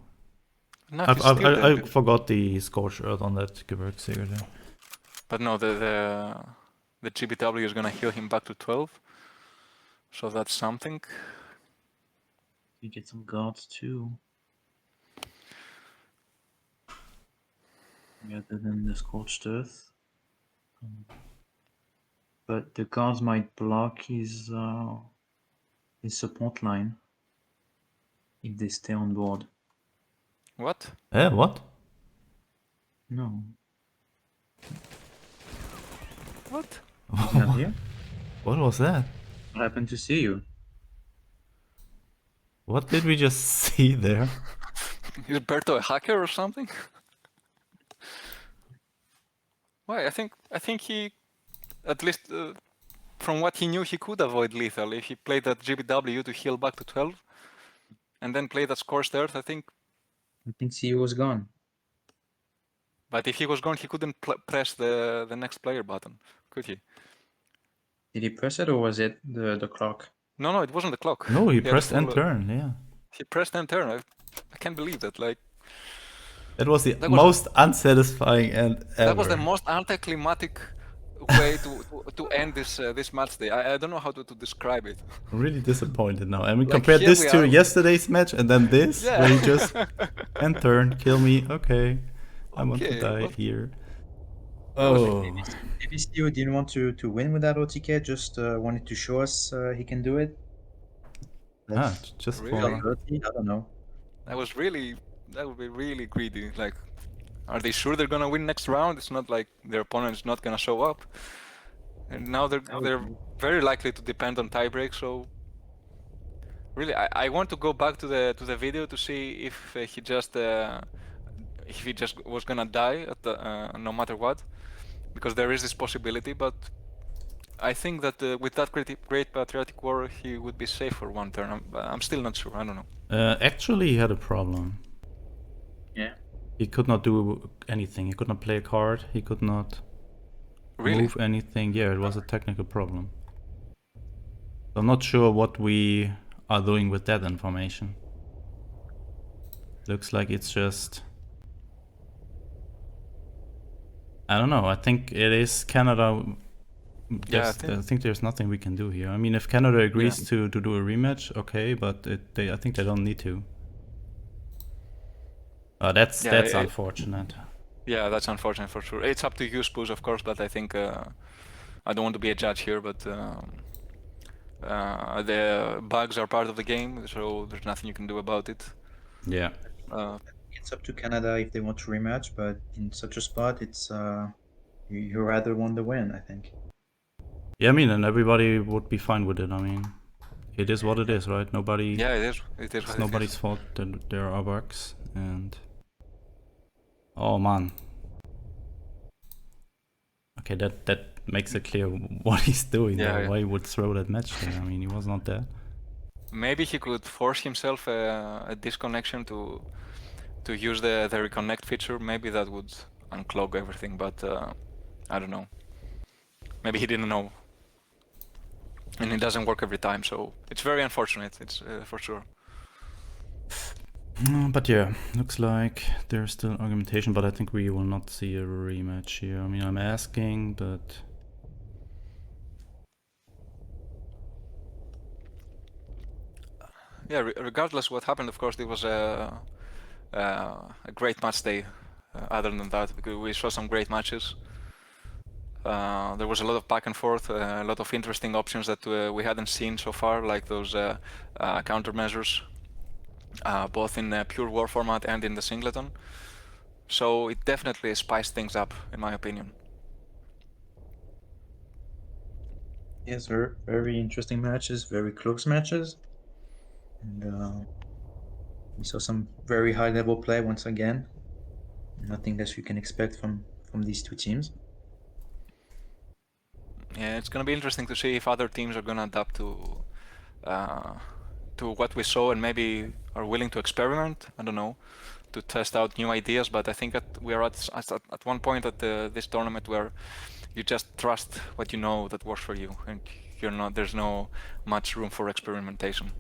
No, he's still dead. I forgot the Scorched Earth on that Gewürzträger there. But no, the GBW is gonna heal him back to 12. So that's something. You get some guards too. Rather than the Scorched Earth. But the guards might block his support line if they stay on board. What? What? No. What? Not here? What was that? What happened to see you? What did we just see there? Is Berto a hacker or something? Why? I think he, at least from what he knew, he could avoid lethal if he played that GBW to heal back to 12, and then play that Scorched Earth. I think CU was gone. But if he was gone, he couldn't press the next player button, could he? Did he press it or was it the clock? No, it wasn't the clock. No, he pressed end turn, yeah. He pressed end turn. I can't believe that. Like, that was the most unsatisfying end ever. That was the most anticlimactic way to end this match day. I don't know how to describe it. I'm really disappointed now. I mean, Like, compare this to yesterday's match and then this, Yeah. where he just end turn, kill me, okay. I want to die here. Oh. Maybe CU didn't want to win with that OTK, just wanted to show us he can do it. Just Really? for... I don't know. That would be really greedy. Like, are they sure they're gonna win next round? It's not like their opponent's not gonna show up. And now they're very likely to depend on tiebreak. So really, I want to go back to the video to see if he just was gonna die at the, no matter what, because there is this possibility. But I think that with that great patriotic war, he would be safe for one turn. I'm still not sure. I don't know. Actually, he had a problem. Yeah. He could not do anything. He could not play a card. He could not move anything. Yeah, it was a technical problem. I'm not sure what we are doing with that information. Looks like it's just... I don't know. I think it is Canada. Yeah, I think there's nothing we can do here. I mean, if Canada agrees to do a rematch, okay, but I think they don't need to. That's unfortunate. Yeah, that's unfortunate for sure. It's up to you, Spooz, of course, but I think I don't want to be a judge here, but the bugs are part of the game, so there's nothing you can do about it. Yeah. It's up to Canada if they want to rematch, but in such a spot, it's you rather want the win, I think. Yeah, I mean, and everybody would be fine with it. I mean, it is what it is, right? Nobody. Yeah, it is. It is. It's nobody's fault that there are bugs, and oh man. Okay, that makes it clear what he's doing. Yeah. Why he would throw that match there. I mean, he was not there. Maybe he could force himself a disconnection to use the reconnect feature. Maybe that would unclog everything, but I don't know. Maybe he didn't know. And it doesn't work every time, so it's very unfortunate, it's for sure. But yeah, looks like there's still argumentation, but I think we will not see a rematch here. I mean, I'm asking, but Yeah, regardless what happened, of course, it was a great match day. Other than that, because we saw some great matches. There was a lot of back and forth, a lot of interesting options that we hadn't seen so far, like those countermeasures, both in the pure war format and in the Singleton. So it definitely spiced things up, in my opinion. Yes, very, very interesting matches, very close matches. And we saw some very high level play once again. Nothing that you can expect from these two teams. Yeah, it's gonna be interesting to see if other teams are gonna adapt to what we saw and maybe are willing to experiment. I don't know, to test out new ideas. But I think we are at one point at this tournament where you just trust what you know that works for you, and there's no much room for experimentation.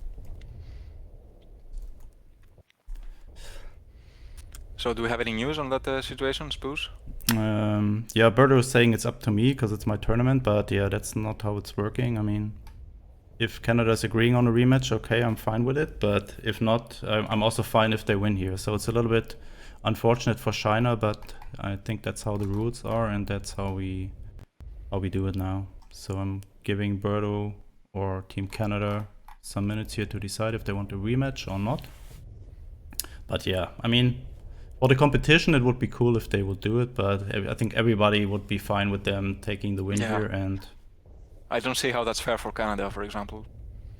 So do we have any news on that situation, Spooz? Yeah, Berto is saying it's up to me because it's my tournament, but yeah, that's not how it's working. I mean, if Canada's agreeing on a rematch, okay, I'm fine with it. But if not, I'm also fine if they win here. So it's a little bit unfortunate for China, but I think that's how the rules are, and that's how we do it now. So I'm giving Berto or Team Canada some minutes here to decide if they want a rematch or not. But yeah, I mean, for the competition, it would be cool if they would do it, but I think everybody would be fine with them taking the win here. And I don't see how that's fair for Canada, for example.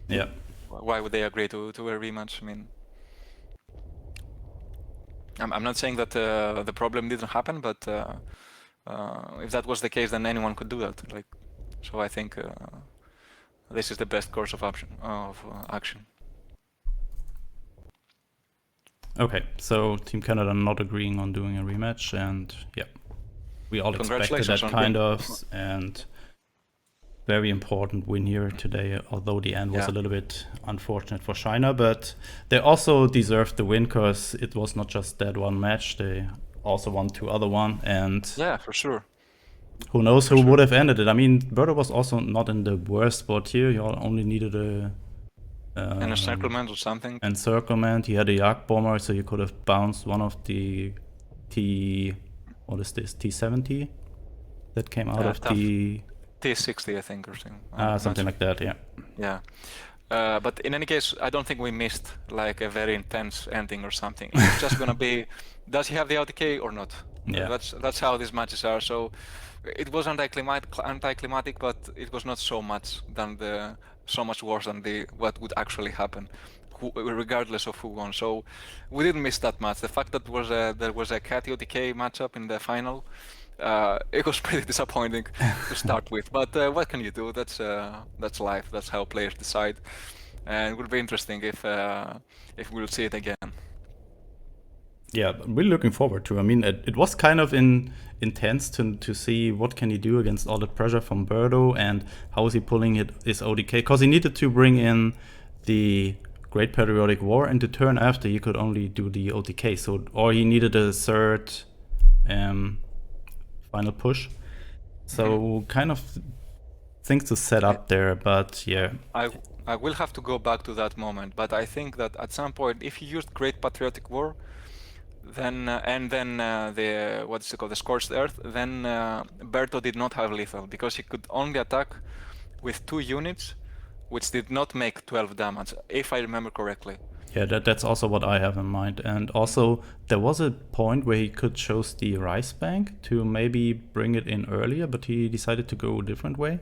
Yeah. Why would they agree to a rematch? I mean, I'm not saying that the problem didn't happen, but if that was the case, then anyone could do that. Like, so I think this is the best course of action. Okay, so Team Canada not agreeing on doing a rematch, and yeah, we all expected that kind of, and very important win here today, although the end was a little bit unfortunate for China, but they also deserved the win because it was not just that one match, they also won 2 other one, and yeah, for sure. Who knows who would have ended it. I mean, Berto was also not in the worst spot here, he only needed an encirclement or something. Encirclement. He had a Yak bomber, so you could have bounced one of the T70 that came out of the T60, I think, or something. Something like that, yeah. Yeah. But in any case, I don't think we missed like a very intense ending or something. It's just gonna be, does he have the OTK or not? Yeah. That's how these matches are. So it was anticlimactic, but it was not so much worse than what would actually happen, regardless of who won. So we didn't miss that much. The fact that there was a Catty OTK matchup in the final, it was pretty disappointing to start with. But what can you do? That's life. That's how players decide. And it will be interesting if we'll see it again. Yeah, I'm really looking forward to. I mean, it was kind of intense to see what can he do against all the pressure from Berto and how is he pulling his OTK, because he needed to bring in the Great Periodic War, and the turn after he could only do the OTK. So, or he needed a third final push. So kind of things to set up there, but yeah. I will have to go back to that moment, but I think that at some point, if he used Great Patriotic War, then the what's it called, the Scorched Earth, then Berto did not have lethal because he could only attack with 2 units, which did not make 12 damage, if I remember correctly. Yeah, that's also what I have in mind. And also, there was a point where he could choose the Rice Bank to maybe bring it in earlier, but he decided to go a different way.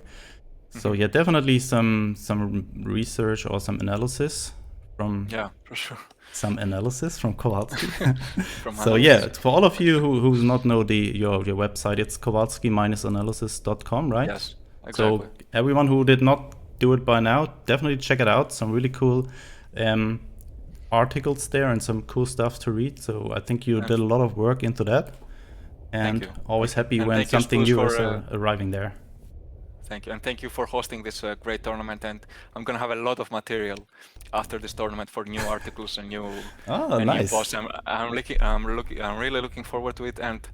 So yeah, definitely some research or some analysis from... Yeah, for sure. Some analysis from Kowalski. So yeah, for all of you who do not know your website, it's kowalski-analysis.com, right? Yes, exactly. So everyone who did not do it by now, definitely check it out. Some really cool articles there and some cool stuff to read. So I think you did a lot of work into that. And always happy when something new is arriving there. Thank you, and thank you for hosting this great tournament. And I'm gonna have a lot of material after this tournament for new articles and new nice. new posts. I'm really looking forward to it. And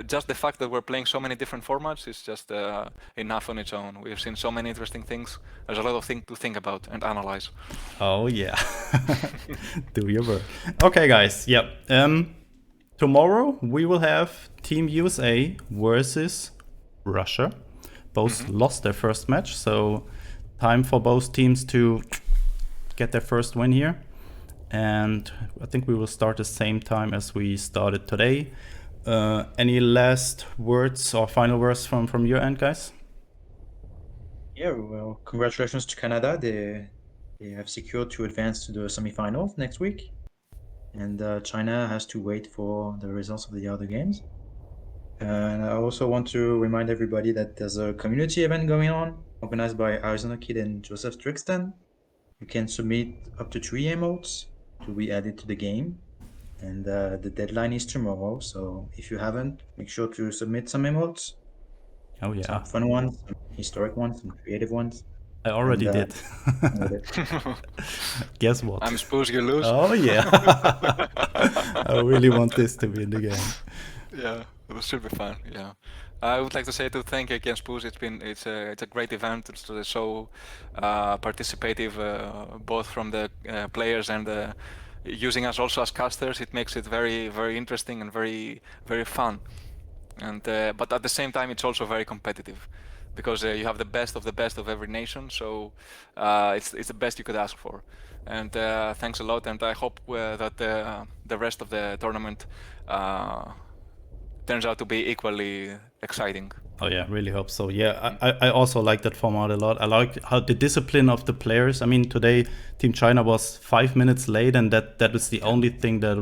just the fact that we're playing so many different formats is just enough on its own. We've seen so many interesting things. There's a lot of things to think about and analyze. Oh yeah. Do your work. Okay, guys. Yep. Tomorrow we will have Team USA versus Russia. Both lost their first match, so time for both teams to get their first win here. And I think we will start the same time as we started today. Any last words or final words from your end, guys? Yeah, well, congratulations to Canada. They have secured to advance to the semifinals next week. And China has to wait for the results of the other games. And I also want to remind everybody that there's a community event going on, organized by Arizona Kid and Joseph Strixton. You can submit up to 3 emotes to be added to the game. And the deadline is tomorrow, so if you haven't, make sure to submit some emotes. Oh yeah. Some fun ones, some historic ones, some creative ones. I already And, did. Guess what? I'm Spooz, you lose. Oh yeah. I really want this to be in the game. Yeah, it should be fun. Yeah, I would like to say thank you again, Spooz. It's a great event. It's so participative, both from the players and using us also as casters. It makes it very interesting and very fun. And but at the same time, it's also very competitive, because you have the best of every nation. So it's the best you could ask for. And thanks a lot. And I hope that the rest of the tournament turns out to be equally exciting. Oh yeah, really hope so. Yeah, I also like that format a lot. I like how the discipline of the players. I mean, today Team China was 5 minutes late, and that is the only thing that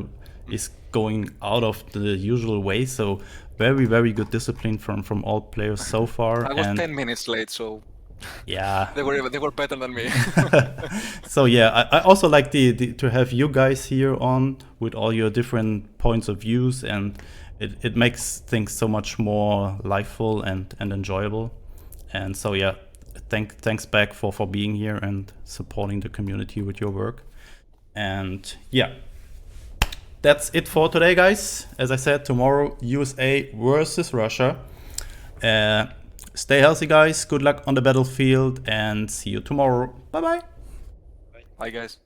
is going out of the usual way. So very good discipline from all players so far. I was 10 minutes late, so yeah, they were better than me. So yeah, I also like the to have you guys here on with all your different points of views, and it makes things so much more liveful and enjoyable. And so yeah, thanks back for being here and supporting the community with your work. And yeah, that's it for today, guys. As I said, tomorrow USA versus Russia. Stay healthy, guys. Good luck on the battlefield, and see you tomorrow. Bye bye. Bye, guys.